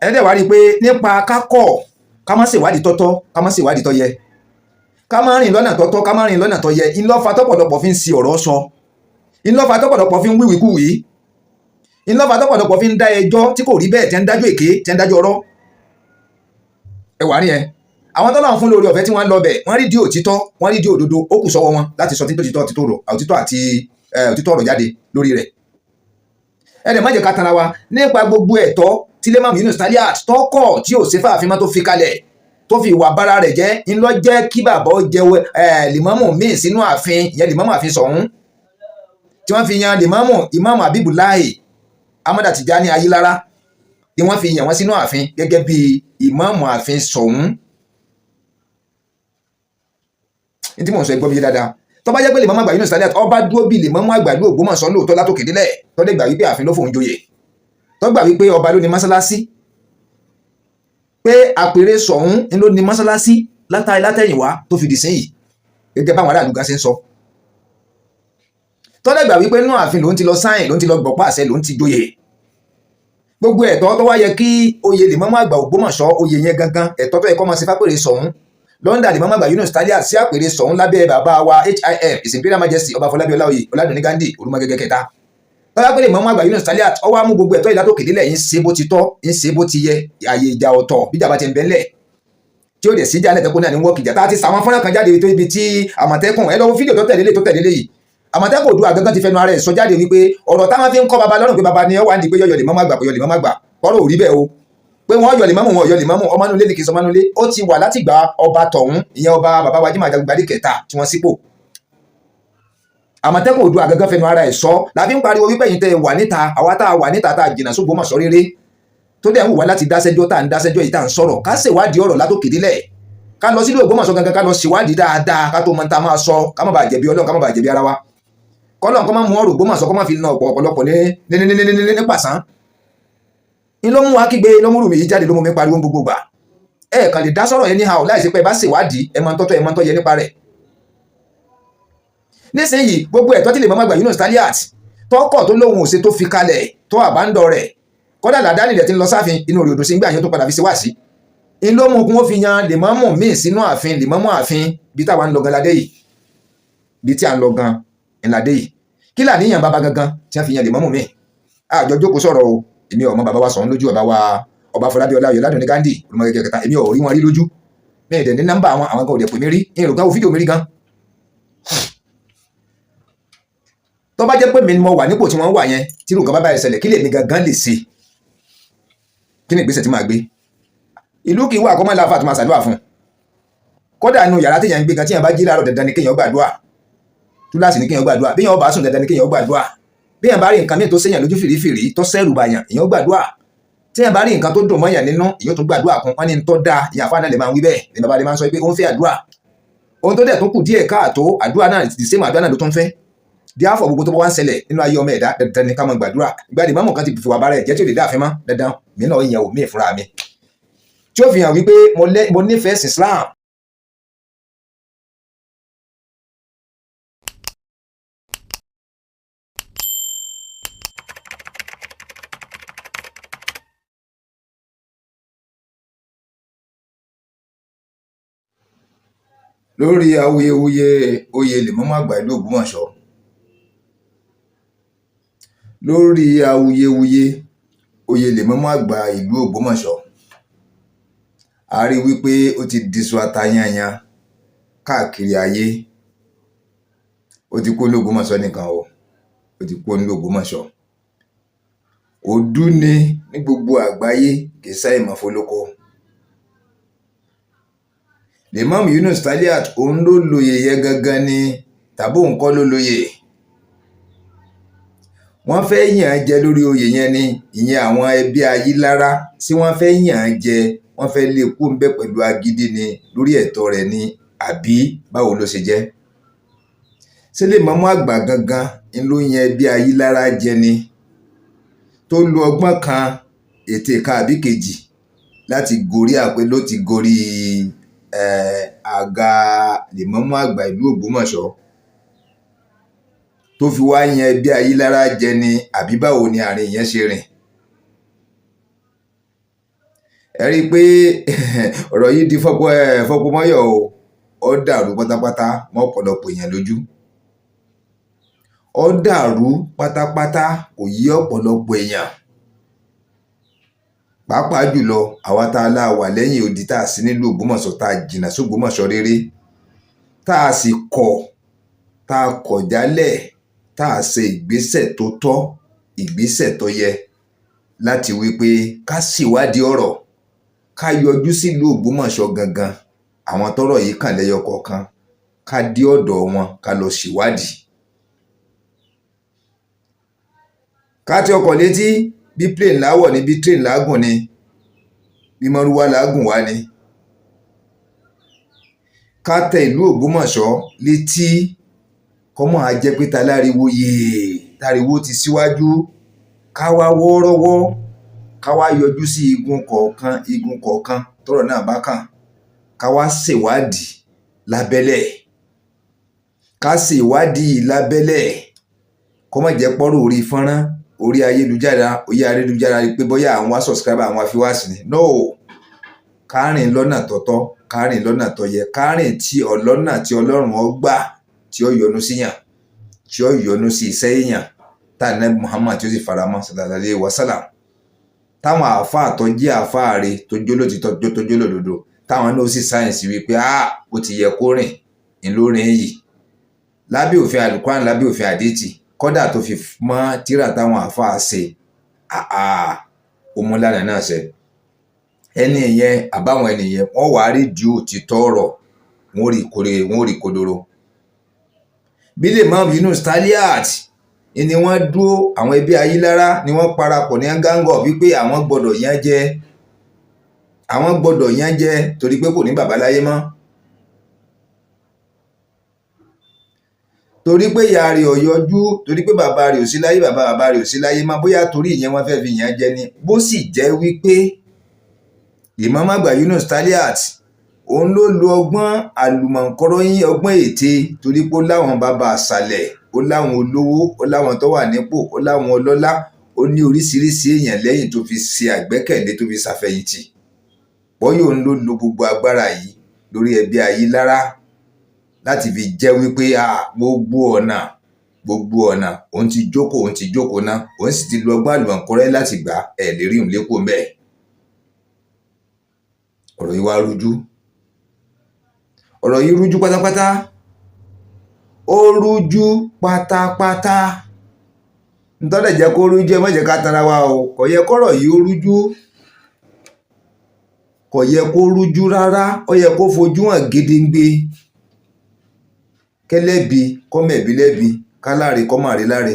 ẹ̀ẹ́dẹ̀ wá rí i pé nípa kákọ̀ ká má ṣèwádìí tọ́tọ́ ká má ṣèwádìí tọ́ yẹ ká má rìn lọ́nà tọ́tọ́ ká má rìn lọ́nà tọ́ yẹ ńlọ́fà tọ́pọ̀lọpọ̀ fi ń si ọ̀rọ̀ sọ ńlọ́fà tọ́pọ̀lọpọ̀ fi ń wíwìkúwì ńlọ́fà tọ́pọ̀lọpọ̀ fi ń dá ẹjọ́ tí kò rí bẹ́ẹ̀ tí ń dájọ́ èké tí ń dájọ́ ọ̀rọ̀ ẹ wà rí ẹ àwọn tọ́lá ń fún lórí ọ̀fẹ́ tí wọ́n lọ bẹ̀ wọ́n rí di òtítọ́ wọ́n rí di òdodo ó kù sọ́wọ́ wọn láti sọ òtítọ́ àti òtítọ́ ọ̀rọ̀ jáde lórí rẹ̀ ẹ̀rẹ̀ má jẹ́ ká tanra wa nípa gbogbo ẹ̀tọ́ tí Imam Yunus Taliat tọ́kọ̀ tí ò sí fàáfin má tó fi kalẹ̀ tó fi ìwà bára rẹ̀ jẹ́ ńlọ jẹ́ kí bàbá jẹ́ lìmọ́mù míì sínú ààfin ìyẹn lìmọ́mù ààfin Ṣọ̀ún tí wọ́n fi yan lìmọ́mù Imam Habibulahi Amada Tijani Ayilara ni wọ́n fi yàn wọ́n sínú ààfin gẹ́gẹ́ bí ìmáàmù ààfin Ṣọ̀ún ní tí mò ń sọ ẹgbọ́n mi dáadáa tó bá jẹ́ pé Imam àgbà Yunus Taliat ọba dúró bí Imam àgbà ìlú Ògbómọ̀ṣọ́ lóòótọ́ látòkè délẹ̀ tó dé gbà wípé ààfin ló fòun joyè tó gbà wípé ọba ló ní mọ́sálásí pé àpèrè Ṣọ̀ún ló ní mọ́sálásí látẹ̀yìnwá tó fi dì sẹ́yìn gẹ́gẹ́ báwọn aráàlú gan ṣe ń sọ tó dé gbà wípé nínú ààfin lòun ti lọ sáyìn lòun ti lọ gbọ̀pá àṣẹ lòun ti joyè gbogbo ẹ̀tọ́ tó wá yẹ kí oyè Imam àgbà Ògbómọ̀ṣọ́ oyè yẹn gangan ẹ̀tọ́ tó yẹ kó máa ṣe fápèrè Ṣọ̀ún lọ́ndà Imam àgbà Yunus Taliat sí àpèrè Ṣọ̀ún lábẹ́ bàbá wa HIM His Imperial Majesty ọba Fọlábí Ọláoyè Ọládùnní Gándì Olúmọgẹ́gẹ́ kẹta tọ́lá pé Imam àgbà Yunus Taliat ọwọ́ amú gbogbo ẹ̀tọ́ ìlà tó kéde lẹ̀ ń ṣe bó ti tọ́ ń ṣe bó ti yẹ ààyè ìjà ọ̀tọ̀ bíjà bá ti ń bẹ́lẹ̀ tí ó dẹ̀ sí jà lẹ́tẹ̀kọ́ náà ní wọ́ọ̀kì jà tá a ti sàwọn fọ́nrán kan jáde ibi tí Àmọ̀tẹ́kùn ẹ lọ́wọ́ fídíò tó tẹ̀lé yìí Àmọ̀tẹ́kùn Oòduà gangan ti fẹnu ara ẹ̀ sọ jáde wípé ọ̀rọ̀ táwọn fi ń kọ́ baba lọ́rùn pé baba ni ẹ wà ní pé yọ̀yọ̀ Imam àgbà pé yọ̀yọ̀ Imam àgbà kọ́rọ̀ ò rí bẹ́ẹ̀ o pé wọ́n yọ̀ Ìmámù wọn yọ̀ Ìmámù ọmọnulé ní kìí sọ ọmọnulé ó ti wà láti gba ọba tọ̀hún ìyẹn ọba bàbá wa Jímọ̀ Àjàgbádé kẹta tí wọ́n sípò Àmọ̀tẹ́kùn Oòduà gangan fẹnu ara ẹ̀ sọ láfi ń pariwo wípé yìí tẹ wà níta àwa tá a wà níta tá a jìnnà s'Ógbómọ̀ṣọ́ rere tó dẹ̀ ń wù wá láti dáṣẹ́jọ́ tá à ń dáṣẹ́jọ́ yìí tá à ń sọ̀rọ̀ ká ṣèwádìí ọ̀rọ̀ látòkè délẹ̀ ká lọ sílùú Ògbómọ̀ṣọ́ gangan ká lọ ṣèwádìí dáadáa ká tó mọ tá a máa sọ ká má bàa jẹ̀bi Ọlọ́run ká má bàa jẹ̀bi ara wa kọ́lọ́n kọ́ máa mú ọ̀rọ̀ Ògbómọ̀ṣọ́ kọ́ máa fi na ọ̀pọ̀lọpọ̀ ní pàṣán in ló mú wa kígbe ló mú rùmí yìí jáde ló mú mi pariwo gbogbo gbà ẹ kàn lè dá sọ̀rọ̀ yẹn ní àwọn láìsí pé ẹ bá ṣèwádìí ẹ máa ń tọ́tọ́ yẹ nípa rẹ̀ nísìnyí gbogbo ẹ̀tọ́ tí Imam àgbà Yunus Taliat tọ́kọ̀ tó lóhun òṣè tó fi kalẹ̀ tó àbándọ̀ rẹ̀ kọ́dà làdáni rẹ̀ ti ń lọ sáfin inú rẹ̀ odò sí gbà yẹn tó padà fi ṣe wá sí in ló mú kún ó fi yan Limamu míì sínú ààfin Limamu ààfin bí táwa ń lọ gan ládé yìí bí tí à ń lọ gan ńládé yìí kí làníyàn bàbá gangan tí wọ́n fi yan Limamu míì àjọ jókòó sọ̀rọ̀ o èmi ọmọ bàbá wa Ṣọ̀ún lójú ọba Fọlábí Ọláoyè Ọládùnní Gándì Olúmọgẹ́gẹ́ kẹta èmi ò rí wọn rí lójú ní ẹ̀dẹ̀ ní nọ́mbà àwọn kan ò dẹ̀ pè mí rí ní ìrògbà fídíò mi rí gan tó bá jẹ́ pé mi ni mo wà nípò tí wọ́n wà yẹn tí ìrògbà bá bá ìṣẹ̀lẹ̀ kí lè mi gangan lè ṣe kí ni ìgbésẹ̀ tí máa gbé ìlú kì í wà kọ́mọ́ láfa tó máa ṣàdúrà fún kódà inú yàrá téèyàn ń gbé gan tí yẹn bá jí láàárọ̀ dandan ni kéèyàn gbàdúrà túláàsì ni kéèyàn gbàdúrà bí yẹn bá sùn dandan ni kéèyàn gbàdúrà bí yẹn bá rí nǹkan míì tó séyàn lójú fìrífìrí tó sẹ́rù bàyàn èèyàn gbàdúrà tí yẹn bá rí nǹkan tó dùn mọ́yàn nínú èèyàn tó gbàdúrà kún wọn ni tó dáa ìyá àfáà náà lè máa wí bẹ́ẹ̀ ní bàbá lè máa sọ pé ó ń fẹ́ àdúrà ohun tó dẹ̀ tó kù díẹ̀ káàtó àdúrà náà ti sẹ́mu àdúrà náà ló tó ń fẹ́ díàfọ̀ gbogbo tó bá wá ń ṣẹlẹ̀ nínú ayé ọmọ ẹ̀dá dandan ni ká máa gbàdúrà ìgbà tí Ìmámù kan ti fìwà bára ẹ̀ jẹ́ tí ò lè dáàfin mọ́ dandan mí náà yẹn ò mí fúnra mi tí ó fi hàn wípé mo nífẹ̀ẹ́ sí Islam lórí awuyewuye oyè Limamu àgbà ìlú Ògbómọ̀ṣọ́ lórí awuyewuye oyè Limamu àgbà ìlú Ògbómọ̀ṣọ́ a rí wípé ó ti diṣu atayanyan káàkiri ayé ó ti kó ní Ògbómọ̀ṣọ́ nìkan o ó ti kó ní Ògbómọ̀ṣọ́ òdú ni ní gbogbo àgbáyé kì í sáì mọ́ fólókó Imam Yunus Taliat òun ló lóye yẹ gangan ni tàbí òun kọ́ ló lóye wọ́n fẹ́ yàn án jẹ lórí oyè yẹn ni ìyẹn àwọn ẹbí Ayílára tí wọ́n fẹ́ yàn án jẹ wọ́n fẹ́ lé kú ń bẹ pẹ̀lú agídí ni lórí ẹ̀tọ́ rẹ̀ ni àbí báwo ló ṣe jẹ́ ṣé Limamu àgbà gangan ń ló yan ẹbí Ayílára jẹ ni tó lo ọgbọ́n kan ète kan àbí kejì láti gorí àpé ló ti gorí àga Limamu àgbà ìlú Ògbómọ̀ṣọ́ tó fi wá yan ẹbí Ayílára jẹ ni àbí báwo ni àárín yẹn ṣe rìn ẹ rí i pé ọ̀rọ̀ yìí di Fọpọmọyọ̀ o, ó dàrú pátápátá mọ́ ọ̀pọ̀lọpọ̀ èèyàn lójú, ó dàrú pátápátá kò yí ọ̀pọ̀lọpọ̀ èèyàn, pàápàá jùlọ àwa tá a lá wà lẹ́yìn odi tá a sí nílùú Ògbómọ̀ṣọ́ tá a jìnnà sí Ògbómọ̀ṣọ́ rere, tá a sì tá a kọ̀ jálẹ̀, tá a ṣe ìgbésẹ̀ tó tọ́, ìgbésẹ̀ tó yẹ láti wí pé ká ṣèwádìí ọ̀rọ̀, ká yọjú sílùú Ògbómọ̀ṣọ́ gangan, àwọn tọ́rọ̀ yìí kàn lẹ́yọ kọ̀ọ̀kan, ká dé ọ̀dọ̀ wọn ká lọ ṣèwádìí. ká tí ọkọ̀ létí bí plane láwọ̀ ni, bí train lágùn ni, bí mọ́rúwá lágùn wá ni. ká tẹ ìlú Ògbómọ̀ṣọ́ létí kọ́mọ̀ á jẹ́ pé ta láriwo táriwo ti síwájú, ká wá wọ́ọ́rọ́wọ́, ká wá yọjú sí igun kọ̀ọ̀kan tọ́rọ̀ náà bá kàn, ká wá ṣèwádìí lábẹ́lẹ̀, ká ṣèwádìí lábẹ́lẹ̀, kọ́mọ̀ jẹ́ pọ́rọ̀ orí fọ́nrán, orí ayélujára pé bóyá àwọn wá subscriber àwọn afiwáàsì ni. No, ká rìn lọ́nà tọ́tọ́, ká rìn lọ́nà tó yẹ, ká rìn lọ́nà tí Ọlọ́run ó gbà, tí ó yọ́nú síyàn, tí ó yọ́nú sí iṣẹ́ èèyàn tá Ànábì Muhammad tí ó sì faramọ́ sallallahu alaihi wasallam. táwọn àáfàá tó jẹ́ àáfàá rẹ̀ tó jólótìtọ́ tó jólódodo táwọn náà sì sáyẹ̀nsì wípé ó ti yẹ kó rìn ìlórin yìí lábẹ́ òfin Al-Qur'an, lábẹ́ òfin àdìtì, kódà tó fi mọ́ tírà táwọn àáfàá ṣe òmùlànà náà ṣe. ẹni yẹn àbáwọn ẹni yẹn wọ́n wàá rí di òtítọ́ ọ̀rọ̀, wọ́n rí kodoro. bí lè mọ́ Yunus Taliat ni wọ́n dúró, àwọn ẹbí Ayílára ni wọ́n parapọ̀ ní gángọ̀ wípé àwọn gbọ́dọ̀ yán jẹ torí pé kò ní bàbá láyé mọ́, torí pé ìyá rẹ̀ ò yọjú, torí pé bàbá rẹ̀ ò sí láyé, bàbá rẹ̀ ò sí láyé mọ́, bóyá torí ìyẹn wọ́n fẹ́ fi yàn jẹ ni. bó sì jẹ́ wípé Ìmáàmù Àgbà Yunus Taliat òun ló lo ọgbọ́n àlùmọ̀ǹkọ́rọ́yìn, ọgbọ́n ète, torí pé ó láwọn bàbá àṣàlẹ̀, ó láwọn olówó, ó láwọn tó wà nípò, ó láwọn ọlọ́lá, ó ní oríṣiríṣi èèyàn lẹ́yìn tó fi ṣe àgbẹ́kẹ̀lé, tó fi ṣàfẹ̀yìntì. bọ́yọ̀ òun ló lo gbogbo agbára yìí lórí ẹbí Ayílára láti fi jẹ́ wípé gbogbo ọ̀nà òun ti jókòó ná, òun sì ti lo ọgbọ́n àlùmọ̀ǹkọ́rọ́yìn láti gbà lè rí òun lékòó mẹ́ẹ̀. ọ̀rọ̀ yìí wá rújú, ọ̀rọ̀ yìí rújú pátápátá, ó rújú pátápátá. ntọ́lẹ̀ jẹ́ kó rújú, ẹ má jẹ́ ká tara wa o, kò yẹ kọ́rọ̀ yìí ó rújú, kò yẹ kó rújú rárá, ó yẹ kó fojú hàn gédéǹgbé, kẹ́lẹ́bi kọ́mẹ̀bí lẹ́bi, káláre kọ́màrí láre.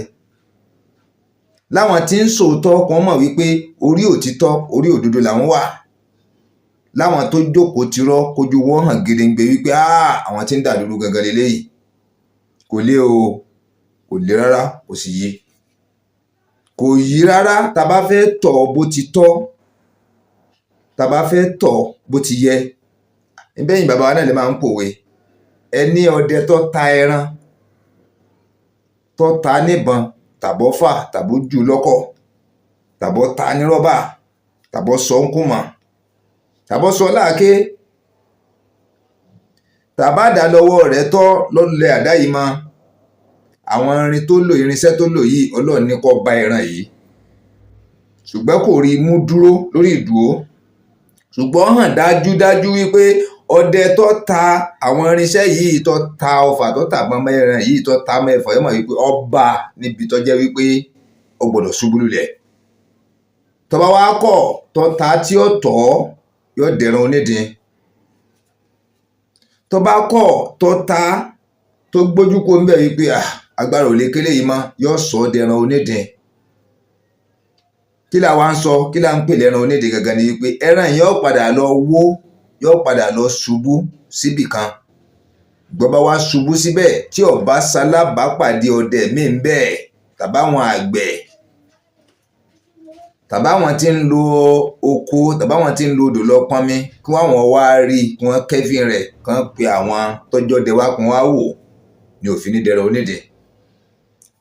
láwọn tí ń sòótọ́ kan mọ̀ wípé orí òtítọ́, orí òdodo làwọn wà, láwọn tó jókòó tirọ́ kojú wọn hàn gédéǹgbé wípé àwọn tí ń dàlúrú gangan lélẹ́yìí. kò lé o, kò lé rárá, kò sì yé, kò yí rárá. tá a bá fẹ́ tọ̀ bó ti tọ́, tá a bá fẹ́ tọ̀ bó ti yẹ, ìbẹ́yìn bàbá wa náà lè máa ń pòwe, ẹni ọdẹ tó ta ẹran, tó ta níbọn, tàbọ́ fà, tàbó jù lọ́kọ̀, tàbọ́ ta ní rọ́bà, tàbọ́ sọ ń kùmọ̀, tàbọ́ sọ láàké, tàbá dà lọ́wọ́ rẹ̀ tọ́ lọ́lẹ̀ àdá yìí mọ́, àwọn irinṣẹ́ tó lò yìí Ọlọ́run ní kó bá ẹran yìí, ṣùgbọ́n kò rí mú dúró lórí ìdúró, ṣùgbọ́n hàn dájúdájú wípé ọdẹ tó ta àwọn irinṣẹ́ yìí, tó ta ọfà, tó ta àbọ̀n ẹran yìí, tó ta mẹ́fọ̀, ẹ mọ̀ wípé ọba níbi tó jẹ́ wípé ó gbọ́dọ̀ ṣubú lulẹ̀. tó bá wá kọ̀ tó ta tí ó tọ̀ yóò dẹran onídìí, tó bá kọ̀ tó ta tó gbójú kó ń bẹ̀ wípé agbára ò lè kélé yìí mọ́, yóò sọ ọ́ dẹran onídìí. kí la wá ń sọ, kí la ń pè lẹ́ran onídìí gangan ni wípé ẹran yóò padà lọ wó, yóò padà lọ ṣubú síbì kan. gbọ́bá wá ṣubú síbẹ̀ tí ọba ṣalábàápàdé ọdẹ míì ń bẹ́ẹ̀, tàbáwọn àgbẹ̀, tàbáwọn tí ń lo oko, tàbáwọn tí ń lo odò lọ pọnmi, kí wọ́n wá rí, kí wọ́n kẹ́fìn rẹ̀, kí wọ́n pe àwọn tọ́jọ́ dẹ wá, kí wọ́n wá wò ní òfin ní dẹran onídìí.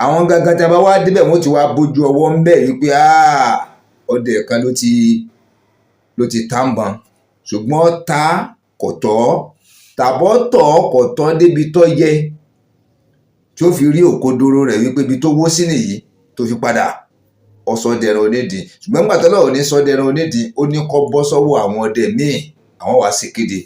àwọn gangan tí a bá wá débẹ̀ wọ́n ti wá bójú ọwọ́ ń bẹ̀ wípé ọdẹ kan ló ti tá ń bọn ṣùgbọ́n ta kò tọ́ tàbọ̀ tọ̀ kò tọ́ débi tó yẹ tí ó fi rí òkodoro rẹ̀ wípé ibi tó wó sí nìyí tó fi padà ọsọdẹran onídìí ṣùgbọ́n nígbà tó lọ́wọ́ ní sọdẹran onídìí ó ní kó bọ́ sọ́wọ́ àwọn ọdẹ míì àwọn wàá sì kéde.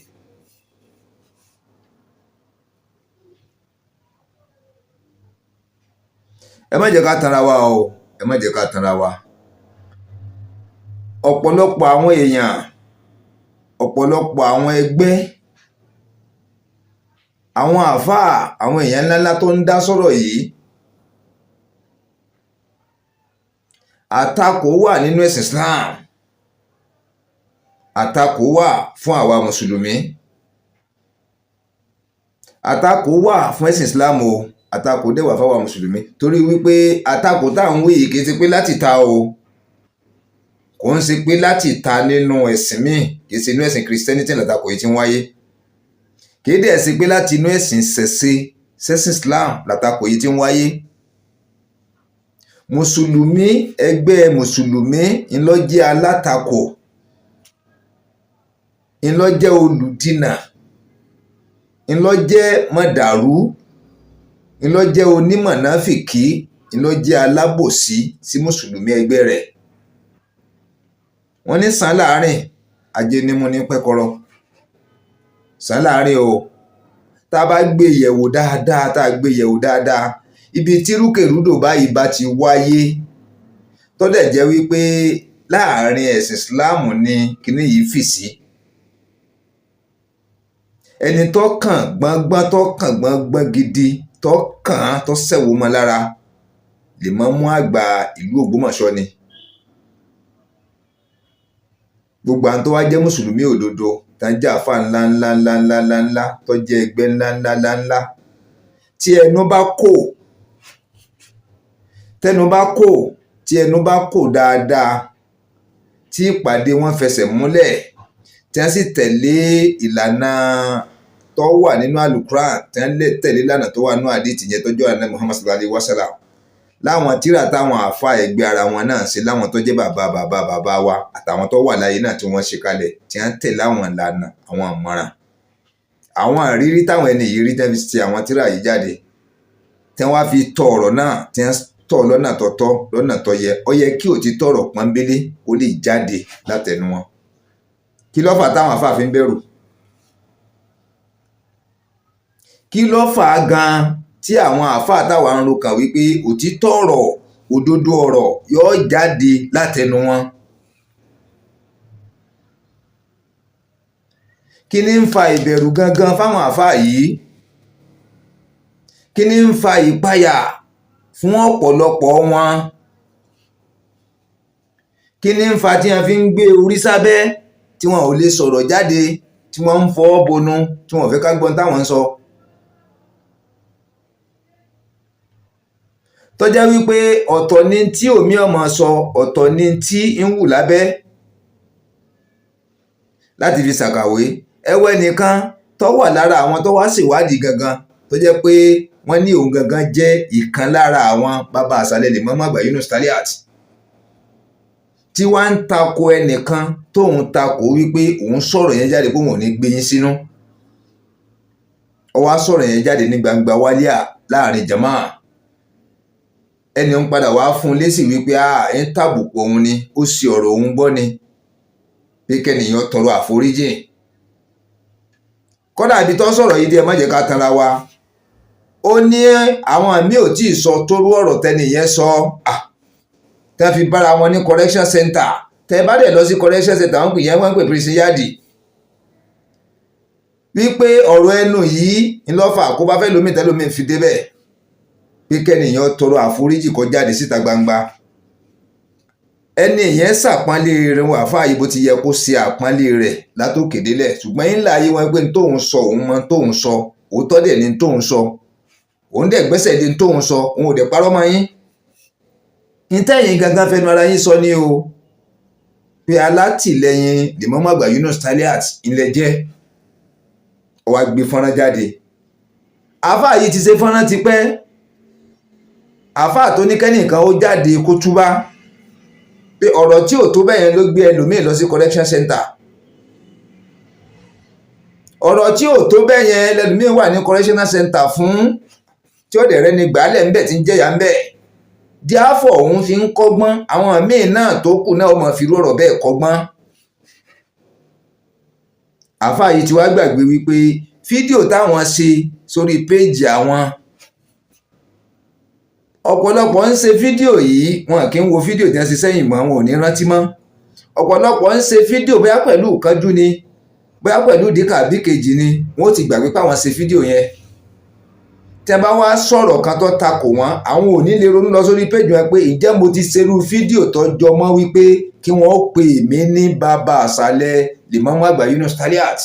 ẹ má jẹ́ ká tanra wa o ẹ má jẹ́ ká tanra wa ọ̀pọ̀lọpọ̀ àwọn èèyàn ọ̀pọ̀lọpọ̀ àwọn ẹgbẹ́ àwọn àáfàá àwọn èèyàn ńláńlá tó ń dá sọ̀rọ̀ yìí àtakò wà nínú ẹ̀sìn Islam àtakò wà fún àwa mùsùlùmí àtakò wà fún ẹ̀sìn Islam o àtakò dẹ̀ wà fáwa mùsùlùmí torí wípé àtakò tá à ń wí kì í ṣe pé láti ta o kò ń ṣe pé láti ta nínú ẹ̀sìn míì kì í ṣe inú ẹ̀sìn Christianity látakò yìí ti ń wáyé kì í dẹ̀ ṣe pé láti inú ẹ̀sìn sẹ́sìn Islam látakò yìí ti ń wáyé mùsùlùmí ẹgbẹ́ mùsùlùmí ńlọ́jẹ́ alátakò ńlọ́jẹ́ olùdínà ńlọ́jẹ́ mọ̀dàrú ńlọ́jẹ́ onímọ̀náfìkì ńlọ́jẹ́ alábòsí sí mùsùlùmí ẹgbẹ́ rẹ̀ wọ́n ní sàn láàrin ajénímú ní pẹ́kọ́rọ́ sàn láàrin o tá a bá gbé yẹ̀wò dáadáa tá a gbé yẹ̀wò dáadáa ibi tí rúkèrúdò báyìí bá ti wáyé tó dẹ̀ jẹ́ wípé láàrin ẹ̀sìn Islam ni kíní yìí fì sí ẹni tó kàn gbọ́ngbọ́n gidi tó kàn án tó sẹ̀wò mọ́ lára lè mọ́ mú àgbà ìlú Ògbómọ̀ṣọ́ ni gbogbo àwọn tó wá jẹ́ mùsùlùmí òdodo tá ń jà fà ńlá tó jẹ́ ẹgbẹ́ ńlá tí ẹnu bá kò tí ẹnu bá kò dáadáa tí ìpàdé wọn fẹsẹ̀ múlẹ̀ tí wọ́n sì tẹ̀lé ìlànà tó wà nínú Al-Qur'an tí wọ́n lè tẹ̀lé ìlànà tó wà nínú àdìtì yẹn tọ́jú àná Muhammad sallallahu alaihi wasallam láwọn tíra táwọn àfa ẹgbẹ́ ara wọn náà ṣe láwọn tó jẹ́ bàbá wa àtàwọn tó wà láyé náà tí wọ́n ṣe kalẹ̀ tí wọ́n tẹ̀lé àwọn ìlànà àwọn àmọ̀ràn àwọn àrírí táwọn ẹni yìí rí tẹ́ fi ṣe àwọn tíra yìí jáde tí wọ́n fi tọ ọ̀rọ̀ náà tí wọ́n tọ̀ lọ́nà tọ́tọ́ lọ́nà tó yẹ ó yẹ kí òtítọ́ ọ̀rọ̀ pọ́nbélé ó lè jáde látẹnu wọn kí ló fà táwọn àfa fi ń bẹ̀rù kí ló fà á gan-an tí àwọn àáfàá táwa ń rokàn wípé òtítọ́ ọ̀rọ̀ òdodo ọ̀rọ̀ yóò jáde látẹnu wọn kí ni ń fa ìbẹ̀rù gangan fáwọn àáfàá yìí kí ni ń fa ìpayà fún ọ̀pọ̀lọpọ̀ wọn kí ni ń fa tí wọ́n fi ń gbé orí sábẹ́ tí wọn ò lè sọ̀rọ̀ jáde tí wọ́n ń fọwọ́ bonú tí wọ́n fẹ́ ká gbọ́n táwọn ń sọ tó jẹ́ wípé ọ̀tọ̀ ni tí omi ọmọ sọ ọ̀tọ̀ ni tí ń wù lábẹ́ láti fi ṣàkàwé ẹwẹ́ nìkan tó wà lára àwọn tó wá ṣèwádìí gangan tó jẹ́ pé wọ́n ní òun gangan jẹ́ ìkan lára àwọn bàbá àṣàlẹ̀ lè mọ́mọ́ àgbà Yunus Taliat tí wọ́n ń tako ẹnìkan tóun tako wípé òun sọ̀rọ̀ yẹn jáde pé òun ò ní gbé yín sínú ó wá sọ̀rọ̀ yẹn jáde ní gbangba wálíà láàrin jàmáà ẹni ń padà wá fún un lésì wípé ń tàbùkù òun ni ó sì ọ̀rọ̀ òun gbọ́ ni pé kẹ́nìyàn tọrọ àforíjìn kódà ibi tó sọ̀rọ̀ yìí díẹ̀ má jẹ́ ká tanra wa ó ní àwọn àmì ò tí ì sọ tórú ọ̀rọ̀ tẹ́nìyẹn sọ tẹ́ fi bára wọn ní correction center tẹ́ bá dẹ̀ lọ sí correction center wọn pè yẹn wọ́n ń pè prison yard wípé ọ̀rọ̀ ẹnu yìí ńlọ́fà kó bá fẹ́ lómi tẹ́lómi fi débẹ̀ pé kẹ́nìyàn tọrọ àforíjì kó jáde síta gbangba ẹni yẹn ṣàpọ́nlé rẹ̀ wà fáàyè bó ti yẹ kó ṣe àpọ́nlé rẹ̀ látòkè délẹ̀ ṣùgbọ́n ńlá ayé wọn pé tóun sọ òun mọ tóun sọ òótọ́ dẹ̀ ni tóun sọ òun dẹ̀ gbẹ́sẹ̀ lé tóun sọ òun ò dẹ̀ parọ́ mọ́ yín nítẹ̀yìn gangan fẹnu ara yín sọ ní o pé alátìlẹyìn lèmọ́mọ́ àgbà Yunus Taliat ńlẹ̀ jẹ́ ó wá gbé fọ́nrán jáde àfáà yìí ti ṣe fọ́nrán tipẹ́ àfáà tó ní kẹ́nìkan ó jáde kó túbá pé ọ̀rọ̀ tí ò tó bẹ́ẹ̀ yẹn ló gbé ẹlòmíì lọ sí correction center. ọ̀rọ̀ tí ò tó bẹ́ẹ̀ yẹn lẹ́lòmíì wà ní correctional center fún tí ó dẹ̀ rẹ́ni gbàálẹ̀ ńbẹ̀ tí ń jẹ́yà ńbẹ̀. díàfọ̀ òun fi ń kọ́gbọ́n, àwọn míì náà tó kù náà ó máa fi rọ̀rọ̀ bẹ́ẹ̀ kọ́gbọ́n. àfáà yìí ti wá gbàgbé wípé fídíò táwọn ṣe sórí péèjì àwọn, ọ̀pọ̀lọpọ̀ ń ṣe fídíò yìí wọn kì í wo fídíò tí wọ́n ṣe sẹ́yìn mọ́, wọn ò ní rántí mọ́. ọ̀pọ̀lọpọ̀ ń ṣe fídíò bóyá pẹ̀lú ìkánjú ni, bóyá pẹ̀lú ìdíkà bí kejì ni, wọ́n ó ti gbàgbé pé àwọn ṣe fídíò yẹn. tí a bá wá sọ̀rọ̀ kan tó takò wọ́n, àwọn ò ní lè ronú lọ sórí péèjì wọn pé ǹjẹ́ mo ti ṣerú fídíò tó jọ mọ́ wípé kí wọ́n ó pè mí ní bàbá àṣálẹ́ Limamu Àgbà Yunus Taliat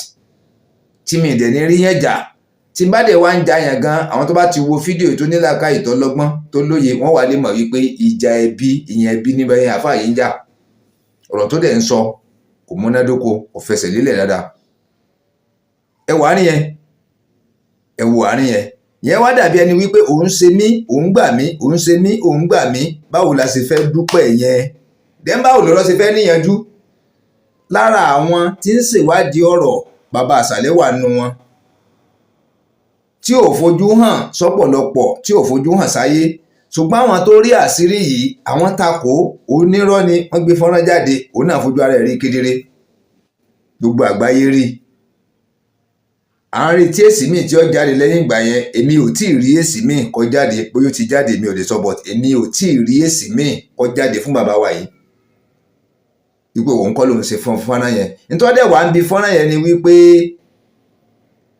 tí mi dẹ̀ ní rí yẹn jà. tí bá dẹ̀ wá ń jà yàn gan, àwọn tó bá ti wo fídíò tó nílàkà ìtọ́lọ́gbọ́n tó lóye wọ́n wà lè mọ̀ wípé ìjà ẹbí ìyẹn ẹbí níbẹ̀ yẹn àfáà yìí ń jà. ọ̀rọ̀ tó dẹ̀ ń sọ kò múnádóko, kò fẹsẹ̀ lélẹ̀ dáadáa. ẹ wò àárín yẹn, ẹ wò àárín yẹn, yẹn wá dàbí ẹni wípé òun ṣe mí òun gbà mí, òun ṣe mí òun gbà mí. báwo la ṣe fẹ́ dúpẹ́ yẹn? dẹ́n báwo lọ́rọ̀ ṣe fẹ́ níyanjú? lára àwọn tí ń ṣèwádìí ọ̀rọ̀ bàbá àṣàlẹ̀ wà nù wọn, tí ò fojú hàn sọ́pọ̀lọpọ̀, tí ò fojú hàn sáyé. ṣùgbọ́n àwọn tó rí àṣírí yìí, àwọn takò onírọ́ ni wọ́n gbé fọ́nrán jáde, òun náà fojú ara ẹ̀ rí kedere, gbogbo àgbáyé rí. à ń retí èsì míì tí ó jáde lẹ́yìn ìgbà yẹn. èmi ò tí ì rí èsì míì kó jáde, bóyá ó ti jáde mi ò lè sọ, but èmi ò tí ì rí èsì míì kó jáde fún bàbá wa yìí wípé òun kọ́ lòun ṣe fún fọ́nrán yẹn. nítorí dẹ̀ wá ń bi fọ́nrán yẹn ni wípé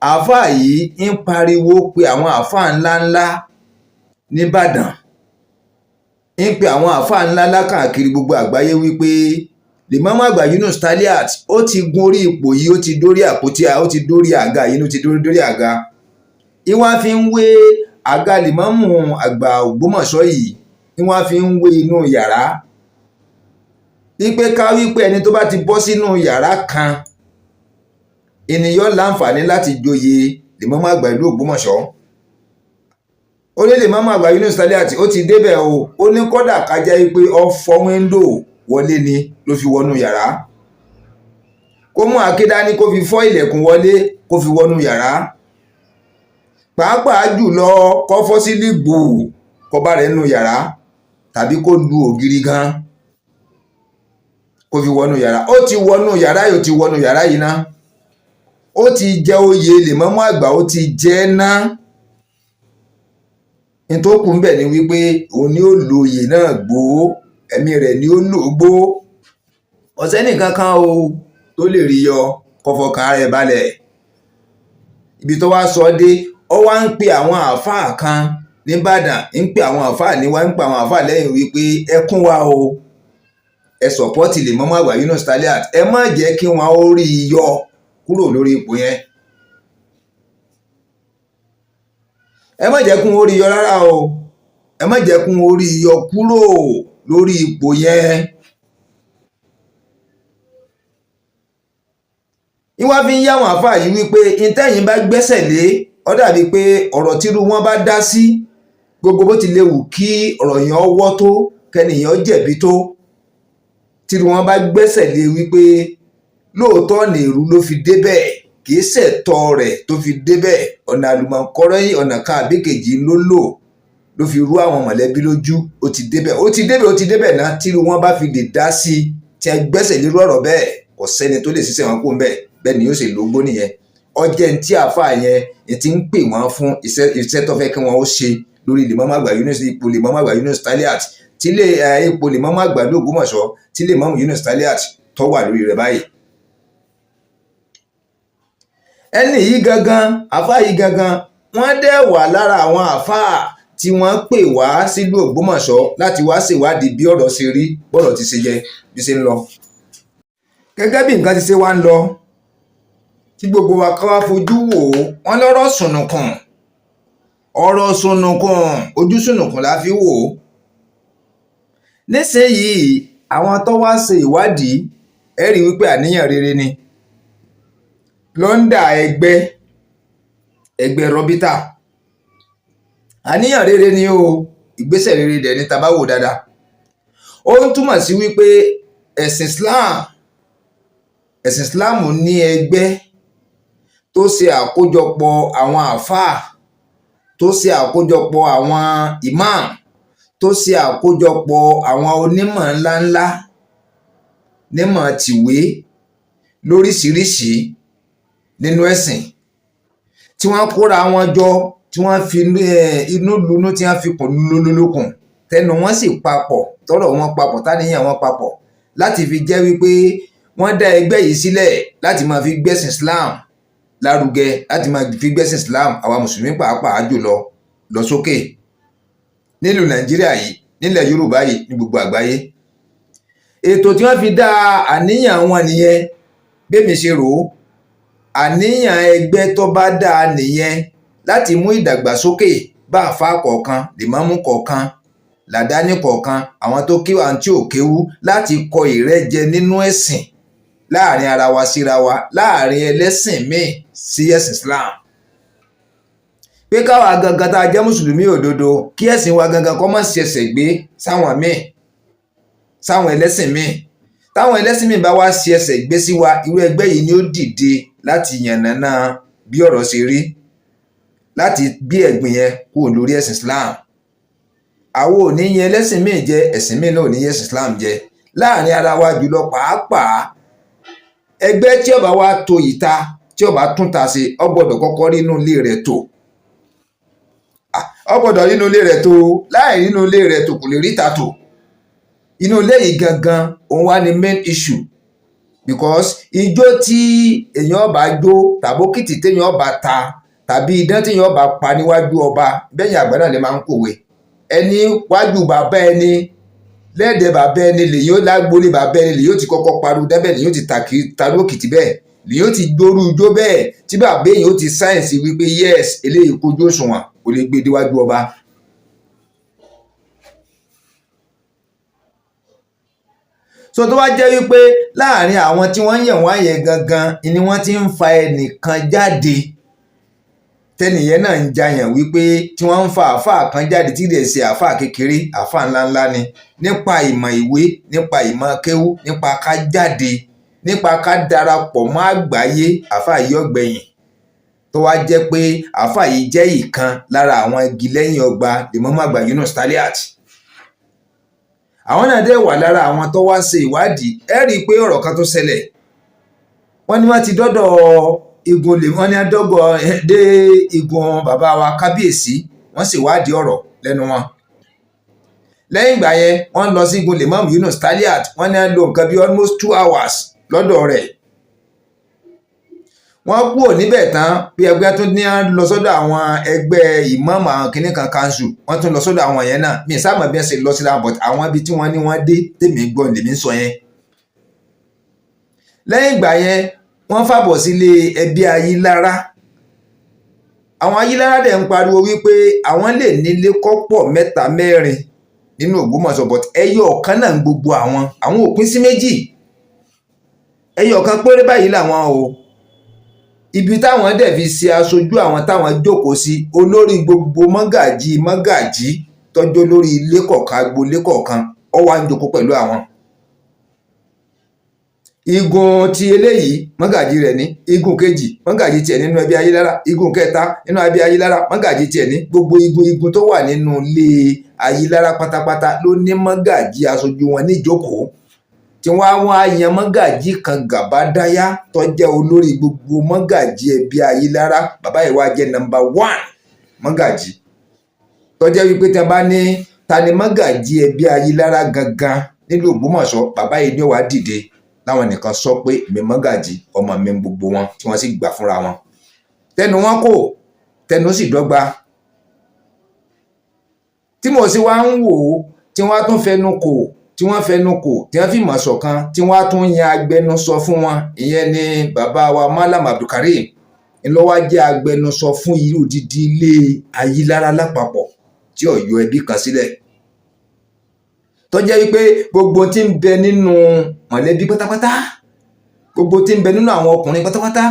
àáfàá yìí ń pariwo pé àwọn àáfàá ńláńlá nìbàdàn, ń pe àwọn àáfàá ńláńlá káàkiri gbogbo àgbáyé wípé Limamu Àgbà Yunus Taliat ó ti gun orí ipò yìí, ó ti dórí àpótí, ó ti dórí àga yìí, ó ti dórí àga. ìwọ́n fi ń wé àga Limamu Àgbà Ògbómọ̀ṣọ́ yìí, ìwọ́n fi ń wé inú yàrá. wípé ká wípé ẹni tó bá ti bọ́ sínú yàrá kan, ènìyàn láǹfààní láti joyè Limamu Àgbà ìlú Ògbómọ̀ṣọ́. ó ní Limamu Àgbà Yunus Taliat ó ti débẹ̀ o, ó ní kódà kájá wípé ó fọ́ wíńdò wọlé ni ló fi wọnú yàrá, kó mú àáké dání kó fi fọ́ ilẹ̀kùn wọlé kó fi wọnú yàrá, pàápàá jùlọ kó fọ́ sílí gbòò kó bá rẹ̀ nínú yàrá, tàbí kó lu ògiri gan kó fi wọnú yàrá. ó ti wọnú yàrá yìí, ó ti wọnú yàrá yìí ná, ó ti jẹ oyè Limamu Àgbà, ó ti jẹ ná. ní tó kù ń bẹ̀ ni wípé òun ni ó lo oyè náà gbòó, ẹ̀mí rẹ̀ ni ó lò gbó. ọ̀sẹ́ nìkan kan o tó lè rí yọ kọfọkàn rẹ̀ balẹ̀. ibi tó wá sọ dé, ó wá ń pe àwọn àáfàá kan nìbàdàn, ń pe àwọn àáfàá níwá, ń pe àwọn àáfàá lẹ́yìn wípé ẹ kún wa o, ẹ sọ̀pọ́tì Limamu Àgbà Yunus Taliat, ẹ má jẹ́ kí wọ́n ó rí i yọ kúrò lórí ipò yẹn. ẹ má jẹ́ kí wọ́n ó rí i yọ rárá o, ẹ má jẹ́ kí wọ́n ó rí i yọ kúrò lórí ipò yẹn. ìwọ́n fi ń yá àwọn àfáà yìí wípé ìtẹ́yìn bá gbẹ́sẹ̀ lé, ó dàbí pé ọ̀rọ̀ tírú wọn bá dá sí, gbogbo bó ti léwu kí ọ̀rọ̀ yẹn ọwọ́ tó, kẹ́nìyàn jẹ̀bi tó, tírú wọn bá gbẹ́sẹ̀ lé wípé lóòótọ́ ní èrú ló fi débẹ̀, kì í ṣẹ̀tọ́ rẹ̀ tó fi débẹ̀, ọ̀nà àlùmọ̀kọ́rọ́ yìí, ọ̀nà kan àbí kejì ló fi rú àwọn mọ̀lẹ́bí lójú. ó ti débẹ̀ náà. tírú wọn bá fi lè dá sí, tí a gbẹ́sẹ̀ lérú ọ̀rọ̀ bẹ́ẹ̀, kò sẹ́ni tó lè ṣiṣẹ́ wọn kó ń bẹ́ẹ̀, bẹ́ẹ̀ ni yóò ṣe lógbó nìyẹn. ọjẹ́ ní tí àáfàá yẹn ti ń pè wọ́n fún iṣẹ́ tó fẹ́ kí wọ́n ó ṣe lórí Limamu Àgbà Yunus, ipò Limamu Àgbà Yunus Taliat, tí ipò Limamu Àgbà ìlú Ògbómọ̀ṣọ́ tí Limamu Yunus Taliat tó wà lórí rẹ̀ báyìí. ẹni yìí gangan, àáfàá yìí gangan, wọ́n dẹ̀ wà lára àwọn àáfàá tí wọ́n pè wá sílùú Ògbómọ̀ṣọ́ láti wá ṣèwádìí bí ọ̀rọ̀ ṣe rí, bọ́rọ̀ ti ṣe jẹ, bí ṣe ń lọ. gẹ́gẹ́ bí nǹkan ti ṣe wá ń lọ, tí gbogbo wa ká wá fojú wò ó, wọ́n lọ́rọ̀ sùnùkùn, ọ̀rọ̀ sùnùkùn, ojú sùnùkùn la fi wò ó. nísìnyìí àwọn tó wá ṣe ìwádìí, ẹ rí wípé àníyàn rere ni lọ́ndà ẹgbẹ́ Rọ́bítà. àníyàn rere ni o, ìgbésẹ̀ rere dẹ̀ ní tá bá wò dáadáa. ó ń túmọ̀ sí wípé ẹ̀sìn Islam ní ẹgbẹ́ tó ṣe àkójọpọ̀ àwọn àáfàá, tó ṣe àkójọpọ̀ àwọn imam, tó ṣe àkójọpọ̀ àwọn onímọ̀ ńláńlá nímọ̀ tìwé lóríṣiríṣi nínú ẹ̀sìn, tí wọ́n kóra wọn jọ, tí wọ́n fi inú lunú, tí wọ́n fi kùn lólókùn, tẹnu wọn sì papọ̀, tọ́rọ̀ wọn papọ̀, táníyàn wọn papọ̀, láti fi jẹ́ wípé wọ́n dá ẹgbẹ́ yìí sílẹ̀ láti máa fi gbẹ́sìn Islam lárugẹ, láti máa fi gbẹ́sìn Islam àwa mùsùlùmí pàápàá jùlọ lọ sókè nílùú Nàìjíríà yìí, nílẹ̀ Yorùbá yìí, ní gbogbo àgbáyé. Ètò tí wọ́n fi dá àníyàn wọn nìyẹn, bẹ́mi ṣe rò ó. Àníyàn ẹgbẹ́ tó bá dáa nìyẹn, láti mú ìdàgbàsókè bá àfáà kọ̀ọ̀kan, lèmọ́mù kọ̀ọ̀kan, làdáni kọ̀ọ̀kan, àwọn tó kéwú àti ò kéwú, láti kọ ìrẹ́jẹ nínú ẹ̀sìn láàrin ara wa síra wa, láàrin ẹlẹ́sìn míì sí ẹ̀sìn Islam. Pé káwa gangan tá a jẹ́ mùsùlùmí òdodo, kí ẹ̀sìn wa gangan kó má ṣẹ̀ṣẹ̀ gbé sáwọn míì, sáwọn ẹlẹ́sìn míì. Táwọn ẹlẹ́sìn míì bá wá ṣe ẹsẹ̀ gbé sí wa, irú ẹgbẹ́ yìí ni ó dìde láti yànnàná bí ọ̀rọ̀ ṣe rí, láti gbé ẹ̀gbìn yẹn kúrò lórí ẹ̀sìn Islam. Àwọn ò ní yẹn ẹlẹ́sìn míì jẹ, ẹ̀sìn míì náà ò ní yẹn ẹ̀sìn Islam jẹ. Láàrin ara wa jùlọ pàápàá, ẹgbẹ́ tí ó bá wá to ìta, tí ó bá tún ta ṣe, ó gbọ́dọ̀ kọ́kọ́ rí inú ilé rẹ̀ tò. Ó gbọ́dọ̀ rí inú ilé rẹ̀ tò, láì rí inú ilé rẹ̀ tò kò lè rí ta tò. Inú ilé yìí gangan òun wá ní main issue, because ijó tí èèyàn bá jó, tàbókìtì téèyàn bá ta, tàbí idán téèyàn bá pa níwájú ọba, bẹ́yìn àgbà náà lè máa ń kòwe, ẹni wájú bàbá ẹni, lẹ́ẹ̀dẹ̀ bàbá ẹni, lèyìn ó lágbólé bàbá ẹni, lèyìn ó ti kọ́kọ́ pariwo dẹ́bẹ̀, lèyìn ó ti tarókìtì bẹ́ẹ̀, lèyìn ó ti gbórú ijó bẹ́ẹ̀, tí bàbá èèyàn ó ti sáyẹ̀nsì wípé yes, eléyìí kojú òṣùwọ̀n, kò lè gbé déwájú ọba. So tó wá jẹ́ wípé láàrin àwọn tí wọ́n yàn wọ́n yẹn gangan ni wọ́n ti ń fa ẹnìkan jáde, tẹnìyẹn náà ń jayàn wípé tí wọ́n ń fa àáfàá kan jáde tí lè ṣe àáfàá kékeré, àáfàá ńláńlá ni, nípa ìmọ̀ ìwé, nípa ìmọ̀ kéwú, nípa ká jáde, nípa ká darapọ̀ mọ́ àgbáyé, àáfàá yìí ọ̀gbẹ̀yìn. Tó wá jẹ́ pé àáfàá yìí jẹ́ ìkan lára àwọn igi lẹ́yìn ọgbà Ìmámù Àgbà Yunus Taliat. Àwọn náà dẹ̀ wà lára àwọn tó wá ṣe ìwádìí. Ẹ rí i pé ọ̀rọ̀ kan tó ṣẹlẹ̀, wọ́n ní wọ́n ti dọ́dọ̀ igun lè, wọ́n ní adọ́gọ̀ dé igun bàbá wa kábíyèsí, wọ́n sì wádìí ọ̀rọ̀ lẹ́nu wọn. Lẹ́yìn ìgbà yẹn wọ́n lọ sí igun Ìmámù Yunus Taliat, wọ́n ní lò nǹkan bí almost 2 hours lọ́dọ̀ rẹ̀. Wọ́n kúrò níbẹ̀ tán, bí ẹgbẹ́ tún ní lọ sọ́dọ̀ àwọn ẹgbẹ́ ìmáàmù àwọn kìnnì kan kanṣu, wọ́n tún lọ sọ́dọ̀ àwọn yẹn náà. Mi sábà bí wọ́n ṣe lọ sí ra, but àwọn ibi tí wọ́n ní wọ́n dé tèmi gbọ́ lèmi ń sọ yẹn. Lẹ́yìn ìgbà yẹn wọ́n fàbọ̀ sílé ẹbí Ayílára. Àwọn Ayílára dẹ̀ ń pariwo wípé àwọn lè nílé kọ́pọ̀ 3 4 nínú Ògbómọ̀ṣọ́, but ẹyọ ọ̀kan náà ń gbogbo àwọn ò pín sí méjì, ẹyọ ọ̀kan péré báyìí làwọn o. Ibi táwọn dẹ̀ fi ṣe aṣojú àwọn táwọn jókòó sí, olórí gbogbo mọ́gàjí tọ́jú lórí ilé kọ̀ọ̀kan, agboolé kọ̀ọ̀kan, ó wá ń jókòó pẹ̀lú àwọn. Igun ti eléyìí mọ́gàjí rẹ̀ ní, igun kejì mọ́gàjí tiẹ̀ nínú ẹbí Ayílára, igun kẹta nínú ẹbí Ayílára mọ́gàjí tiẹ̀ ní. Gbogbo igun tó wà nínú ilé Ayílára pátápátá ló ní mọ́gàjí aṣojú wọn níjókòó, tí wọ́n á yan mọ́gàjí kan Gàbádáyà tó jẹ́ olórí gbogbo mọ́gàjí ẹbí Ayílára. Bàbá yìí wá jẹ́ number 1 mọ́gàjí, tó jẹ́ wípé tí a bá ní ta ni mọ́gàjí ẹbí Ayílára gangan nílùú Ògbómọ̀ṣọ́, bàbá yìí ni ó wá dìde láwọn nìkan sọ pé mi mọ́gàjí, ọmọ mi gbogbo wọn, tí wọ́n sì gbà fúnra wọn. Tẹnu wọn kò, tẹnu sì dọ́gba. Tí mo sì wá ń wò ó, tí wọ́n á tún fẹnu kò, tí wọ́n fẹnu kò, tí wọ́n fìmọ̀ ṣọ̀kan, tí wọ́n á tún yan agbẹnusọ fún wọn. Ìyẹn ni bàbá wa Malam Abdulkareem ńlọ́wọ́ jẹ́ agbẹnusọ fún irú odidi ilé Ayílára lápapọ̀, tí ó yọ ẹbí kan sílẹ̀. Tó jẹ́ wípé gbogbo tí ń bẹ nínú mọ̀lẹ́bí pátápátá, gbogbo tí ń bẹ nínú àwọn ọkùnrin pátápátá,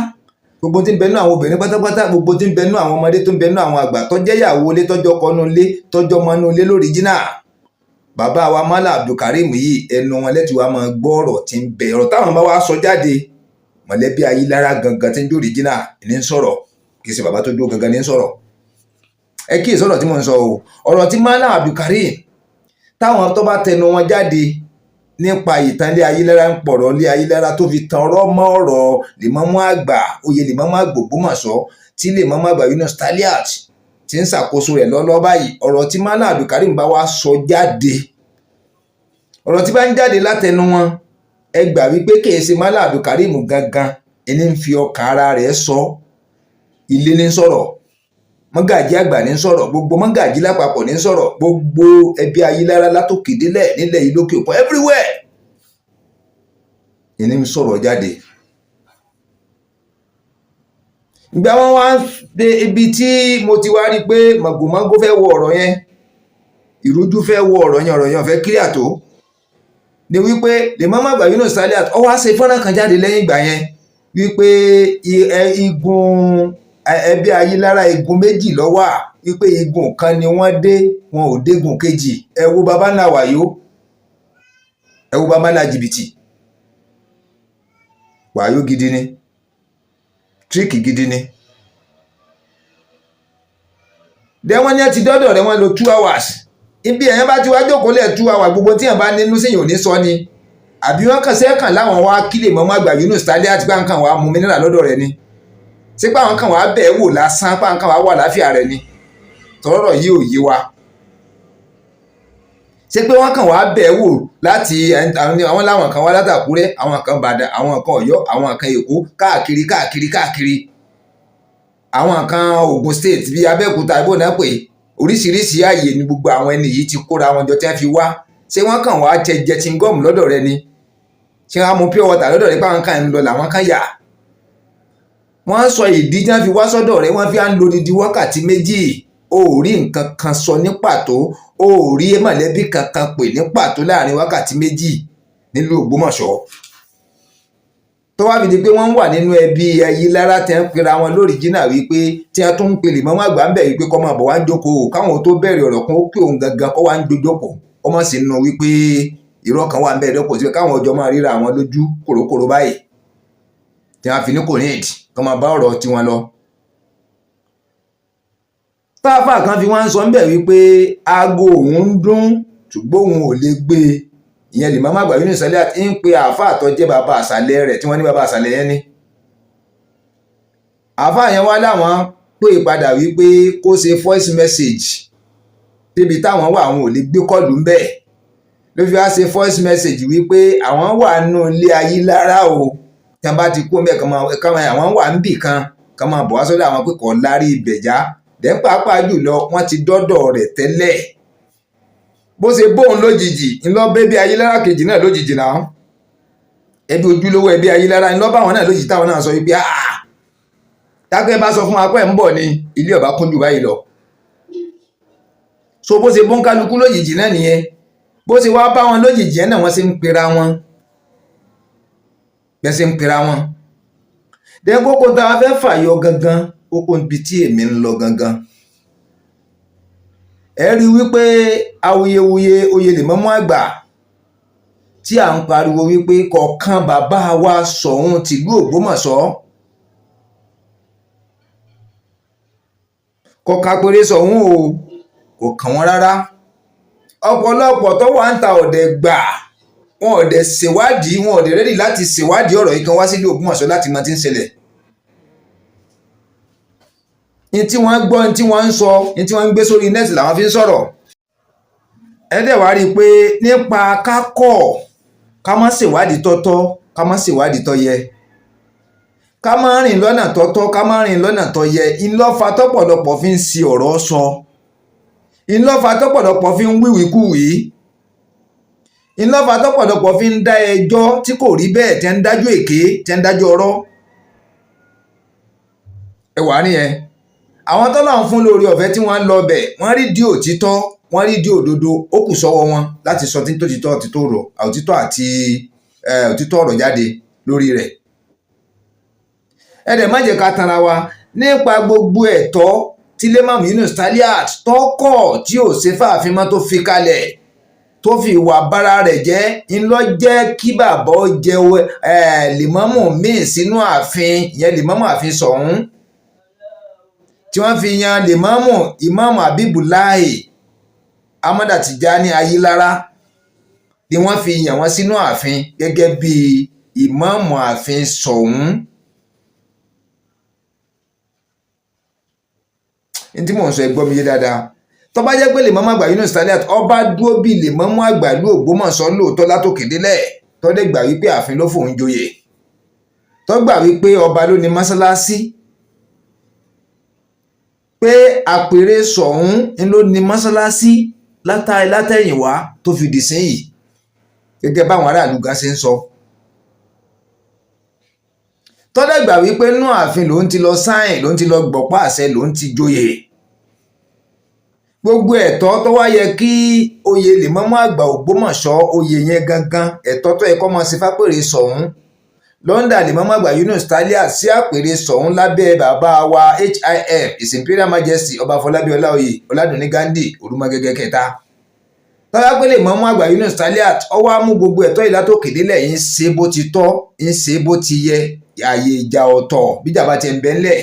gbogbo tí ń bẹ nínú àwọn obìnrin pátápátá, gbogbo tí ń bẹ nínú àwọn ọmọdé tó ń bẹ nínú àwọn àgbà, tó jẹ́ ìyàwó ilé, tọ́jọ́ ọkọ inú ilé, tọ́jọ́ ọmọ inú ilé lóríjínà, bàbá wa Malam Abdulkareem yìí ẹnu wọn lẹ́tì wa máa gbọ́ ọ̀rọ̀ tí ń bẹ ọ̀rọ̀ táwọn bá wa sọ jáde mọ̀lẹ́bí Ayílára gangan tí ń jó original ní sọ̀rọ̀ kì í ṣe bàbá tó dúró gangan ní sọ̀rọ̀ ẹ kí ìsọ̀rọ̀ tí mo ń sọ o ọ̀rọ̀ tí Malam Abdulkareem táwọn tó bá tẹnu wọn jáde nípa ìtàn ilé Ayílára ń pọ̀rọ̀ ilé Ayílára tó fi tan ọ̀rọ̀ mọ́ ọ̀rọ̀ Lèmọ́mù àgbà oyè Lèmọ́mù àgbà Ògbómọ̀ṣọ́ tí Lèmọ́mù àgbà Yunus Taliat tí ń ṣàkóso rẹ̀ lọ́lọ́ báyìí ọ̀rọ̀ tí Malam Abdulkareem bá wá sọ jáde ọ̀rọ̀ tí bá ń jáde látẹnu wọn ẹ gbà wípé kì í ṣe Malam Abdulkareem gangan ẹni ń fi ọkàn ara rẹ̀ sọ ilé ní sọ̀rọ̀ mọ́gàjí àgbà ní sọ̀rọ̀ gbogbo mọ́gàjí lápapọ̀ ní sọ̀rọ̀ gbogbo ẹbí Ayílára látòkè délẹ̀ nílẹ̀ yìí lókè òkun everywhere ẹni ń sọ̀rọ̀ jáde. ìgbà wọn wá dé ibi tí mo ti wá rí i pé màgòmágó fẹ́ wọ ọ̀rọ̀ yẹn ìrújú fẹ́ wọ ọ̀rọ̀ yẹn fẹ́ kílíà tó ni wípé Lèmọ́mù àgbà Yunus Taliat ó wá ṣe fọ́nrán kan jáde lẹ́yìn ìgbà yẹn wípé igun ẹbí Ayílára igun méjì ló wà wípé igun kan ni wọ́n dé wọn ò dégun kejì ẹ wo baba ńlá wàyó ẹ wo baba ńlá jìbìtì wàyó gidi ni tíríkì gidi ni dẹ wọn ní ẹ ti dọdọ rẹ wọn lo 2 hours ibi ẹ̀yẹn bá ti wá jókòó lẹ̀ 2 hours gbogbo tí yẹn bá nínú sí yìí ò ní sọ ni àbí wọ́n kàn sẹ́kàn láwọn wá kí Lèmọ́mù àgbà Yunus Taliat gbá nǹkan wàá mú mineral lọ́dọ̀ rẹ̀ ni ṣé pé àwọn kan wàá bẹ̀ẹ́ wò lásán pé àwọn kan wàá wà láfíà rẹ̀ ni tọ́rọ̀ yìí ò yé wa ṣé pé wọ́n kàn wàá bẹ̀ẹ́ wò láti àwọn láwọn kan wá látàkúrẹ́ àwọn kan Ìbàdàn àwọn kan Ọ̀yọ́ àwọn kan Èkó káàkiri àwọn kan Ògùn state bíi Abẹ́òkúta ibò náà pé oríṣiríṣi ààyè ni gbogbo àwọn ẹni yìí ti kóra wọn jọ tí wọ́n fi wá ṣé wọ́n kàn wá jẹ chingom lọ́dọ̀ rẹ ni ṣé wọ́n á mu pure water lọ́dọ̀ rẹ pé àwọn kan ń lọ làwọn kan yà wọ́n sọ ìdí tí wọ́n fi wá sọ́dọ̀ rẹ wọ́n fi à ń lo odidi wákàtí méjì o ò rí nǹkan kan sọ ní pàtó o ò rí mọ̀lẹ́bí kankan pè ní pàtó láàrin wákàtí méjì nílùú Ògbómọ̀ṣọ́ tó wá fi di pé wọ́n wà nínú ẹbí Ayílára tẹ́ ń pera wọn lóríjínà wípé tí wọ́n tún ń pè Lèmọ́mù àgbà ń bẹ̀ wípé kọ́ máa bọ̀ wá ń jókòó káwọn tó bẹ̀rẹ̀ ọ̀rọ̀ kan ó pé òun gangan kọ́ wá ń jókòó ó mọ̀ sí nínú wípé irọ́ kan wà ń bẹ̀rẹ̀ lọ́pọ̀ sí káwọn ọjọ́ máa ríra àwọn lójú kòrókòró báyìí tí wọ́n fi ní kò ní ìdí kọ́ máa bá ọ̀rọ̀ tiwọn lọ. táfà kan fi wọ́n sọ ń bẹ̀ wípé aago òun ń dún ṣùgbọ́n òun ò lè gbé ìyẹn Lèmọ́mù àgbà Yunus Taliat ń pe àáfàá tó jẹ́ bàbá àṣàlẹ̀ rẹ̀ tí wọ́n ní bàbá àṣàlẹ̀ yẹn ní. àáfàá yẹn wá láwọn pé padà wípé kó ṣe voice message débi táwọn wà àwọn ò lè gbé kọ́ọ̀lù ńbẹ̀ ló fi wá ṣe voice message wípé àwọn wà nù ilé Ayílára o tí wọ́n bá ti kú ńbẹ̀ kàn àwọn wà níbì kan kàn máa bọ̀ wá sọ́dọ̀ àwọn pé kò lárí ibẹ̀ já dẹ́ pàápàá jùlọ wọ́n ti dọ́dọ̀ rẹ̀ tẹ́lẹ̀ bó ṣe bóun lójijì ńlọ bẹ́bí Ayílára kejì náà lójijì náà ẹbí ojúlówó ẹbí Ayílára ńlọ báwọn náà lójijì táwọn náà sọ wípé tákẹ́ bá sọ fún wa pé ń bọ̀ ní ilé ọba kúnjú báyìí lọ so bó ṣe bó ń kálukú lójijì náà nìyẹn bó ṣe wá bá wọn lójijì náà wọ́n ṣe ń pera wọn bẹ́ẹ̀ ṣe ń pera wọn dẹ́ kókó tá a fẹ́ fàyọ gangan kókó ibi tí èmi ń lọ gangan ẹ rí wípé awuyewuye oyè Lèmọ́mù àgbà tí à ń pariwo wípé kọ̀ọ̀kan bàbá wa Ṣọ̀ún tìlú Ògbómọ̀ṣọ́ kọ̀ọ̀kan péré Ṣọ̀ún o kò kàn wọ́n rárá ọ̀pọ̀lọpọ̀ tó wà ń ta ọ̀dẹ̀ gbà wọn ọ̀dẹ̀ ṣèwádìí wọn ọ̀dẹ̀ rẹ́dì láti ṣèwádìí ọ̀rọ̀ yìí kan wá sílé Ògbómọ̀ṣọ́ láti mọ tí ń ṣẹlẹ̀ ní tí wọ́n gbọ́ ní tí wọ́n ń sọ ní tí wọ́n ń gbé sórí nẹ́ẹ̀tì làwọn fi ń sọ̀rọ̀ ẹ̀dẹ̀ wá rí i pé nípa kákọ̀ ká má ṣèwádìí tọ́tọ́ ká má ṣèwádìí tọ́ yẹ ká má rìn lọ́nà tọ́tọ́ ká má rìn lọ́nà tọ́ yẹ ìlọ́fà tọ́pọ̀lọpọ̀ fi ń ṣi ọ̀rọ̀ sọ ìlọ́fà tọ́pọ̀lọpọ̀ fi ń wíwìkúwìí ìlọ́fà tọ́pọ̀lọpọ̀ fi ń dá ẹjọ́ tí kò rí bẹ́ẹ̀ tẹ́ ń dájú èké tẹ́ ń dájú ọ̀rọ̀ ẹwà nìyẹn àwọn tọ́lọ̀ ń fún lórí ọ̀fẹ́ tí wọ́n lọ bẹ̀ wọ́n rí di òtítọ́ wọ́n rí di òdodo ó kù sọ́wọ́ wọn láti sọ títọ́ òtítọ́ àti òtítọ́ ọ̀rọ̀ jáde lórí rẹ̀ ẹ̀dẹ̀ má jẹ́ ká tanra wa nípa gbogbo ẹ̀tọ́ tí Lèmọ́mù Yunus Taliat tọ́kọ̀ tí ò ṣe fàáfin mọ́ tó fi kalẹ̀ tó fi ìwà bara rẹ̀ jẹ́ ńlọ jẹ́ kí bàbá jẹ lèmọ́mù míì sínú ààfin ìyẹn lèmọ́mù ààfin Ṣọ̀ún tí wọ́n fi yan lèmọ́mù Ìmáàmù Habibulahi Ahmada Tijani Ayilara ni wọ́n fi yàn wọ́n sínú ààfin gẹ́gẹ́ bí ìmáàmù ààfin Ṣọ̀ún. ní tí mò ń sọ ẹ gbọ́ mi yé dáadáa tó bá jẹ́ pé lèmọ́mù àgbà Yunus Taliat ọba dúró bí lèmọ́mù àgbà ìlú Ògbómọ̀ṣọ́ lóòótọ́ látòkè délẹ̀ tó dé gbà wípé ààfin ló fòun joyè tó gbà wípé ọba ló ní mọ́sálásí pé àpèrè Ṣọ̀ún ló ní mọ́sálásí látẹ̀yìnwá tó fi dì sẹ́yìn gẹ́gẹ́ báwọn aráàlú gan ṣe ń sọ tó dé gbà wípé inú ààfin lòun ti lọ sáìn lòun ti lọ gbọ̀pá àṣẹ lòun ti joyè gbogbo ẹ̀tọ́ tó wá yẹ kí oyè lèmọ́mù àgbà Ògbómọ̀ṣọ́ oyè yẹn gangan ẹ̀tọ́ tó yẹ kó máa ṣe fápèrè Ṣọ̀ún lọ́ndà lèmọ́mù àgbà Yunus Taliat sí àpèrè Ṣọ̀ún lábẹ́ bàbá wa HIM His Imperial Majesty ọba Afọlábí Ọláoyè Ọládùnní Ghandi Òrùmọgẹ́gẹ́ kẹta tọ́lá pé lèmọ́mù àgbà Yunus Taliat ọwọ́ á mú gbogbo ẹ̀tọ́ ìlátòkè délẹ̀ ń ṣe bó ti tọ́ ń ṣe bó ti yẹ ààyè ìjà ọ̀tọ̀ bíjà bá ti ń bẹ́ ńlẹ̀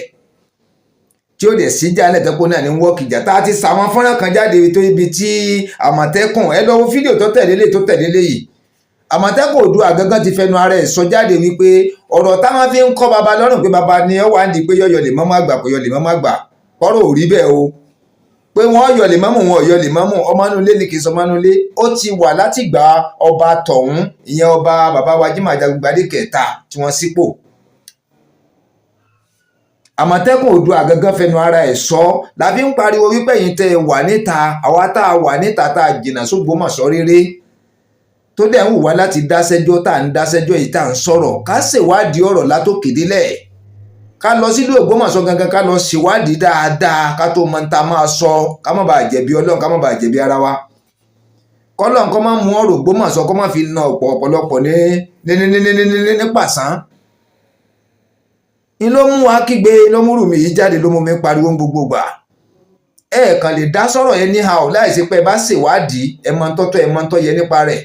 tí ó dẹ̀ sí jálẹ̀ tẹ́kọ́ náà ní wọ́ọ̀kì ìjà tá a ti sàwọn fọ́nrán kan jáde tó ibi tí Àmọ̀tẹ́kùn ẹ lọ wo fídíò tó tẹ̀lé yìí Àmọ̀tẹ́kùn Oòduà gangan ti fẹnu ara ẹ̀ sọ jáde wípé ọ̀rọ̀ táwọn fi ń kọ́ baba lọ́rùn pé baba ni ó wà ń di pé yọ̀yọ̀ lèmọ́mù àgbà kò yọ lèmọ́mù àgbà kọ́rọ̀ ò rí bẹ́ẹ̀ o pé wọ́n yọ lèmọ́mù wọn ò yọ lèmọ́mù ọmọnulé ni kì í sọ ọmọnulé ó ti wà látìgbà ọba tọ̀hún ìyẹn ọba bàbá wa Jímọ̀ Àjàgbádé kẹta tí wọ́n sípò Àmọ̀tẹ́kùn Oòduà gangan fẹnu ara ẹ̀ sọ la fi ń pariwo wípé yìí tẹ wà níta àwa tá a wà níta tá a jìnnà s'Ógbómọ̀ṣọ́ rere tó dẹ̀ ń wù wá láti dáṣẹ́jọ́ tá à ń dáṣẹ́jọ́ yìí tá à ń sọ̀rọ̀ ká ṣèwádìí ọ̀rọ̀ látòkè délẹ̀ ká lọ sílùú Ògbómọ̀ṣọ́ gangan ká lọ ṣèwádìí dáadáa ká tó mọ ta máa sọ ká má bàa jẹ̀bi Ọlọ́run ká má bàa jẹ̀bi ara wa kọ́lọ́n kọ́ má mú ọ̀rọ̀ Ògbómọ̀ṣọ́ kọ́ má fi na ọ̀pọ̀lọpọ̀ ní pàṣán in ló mú wa kígbe ló mú Rùmí yìí jáde ló mú mi pariwo gbogbo gbà kàn lè dá sọ̀rọ̀ yẹn ní how láìsí pé ẹ bá ṣèwádìí ẹ mọ tọ́tọ́ ẹ mọ tọ́ yẹ nípa rẹ̀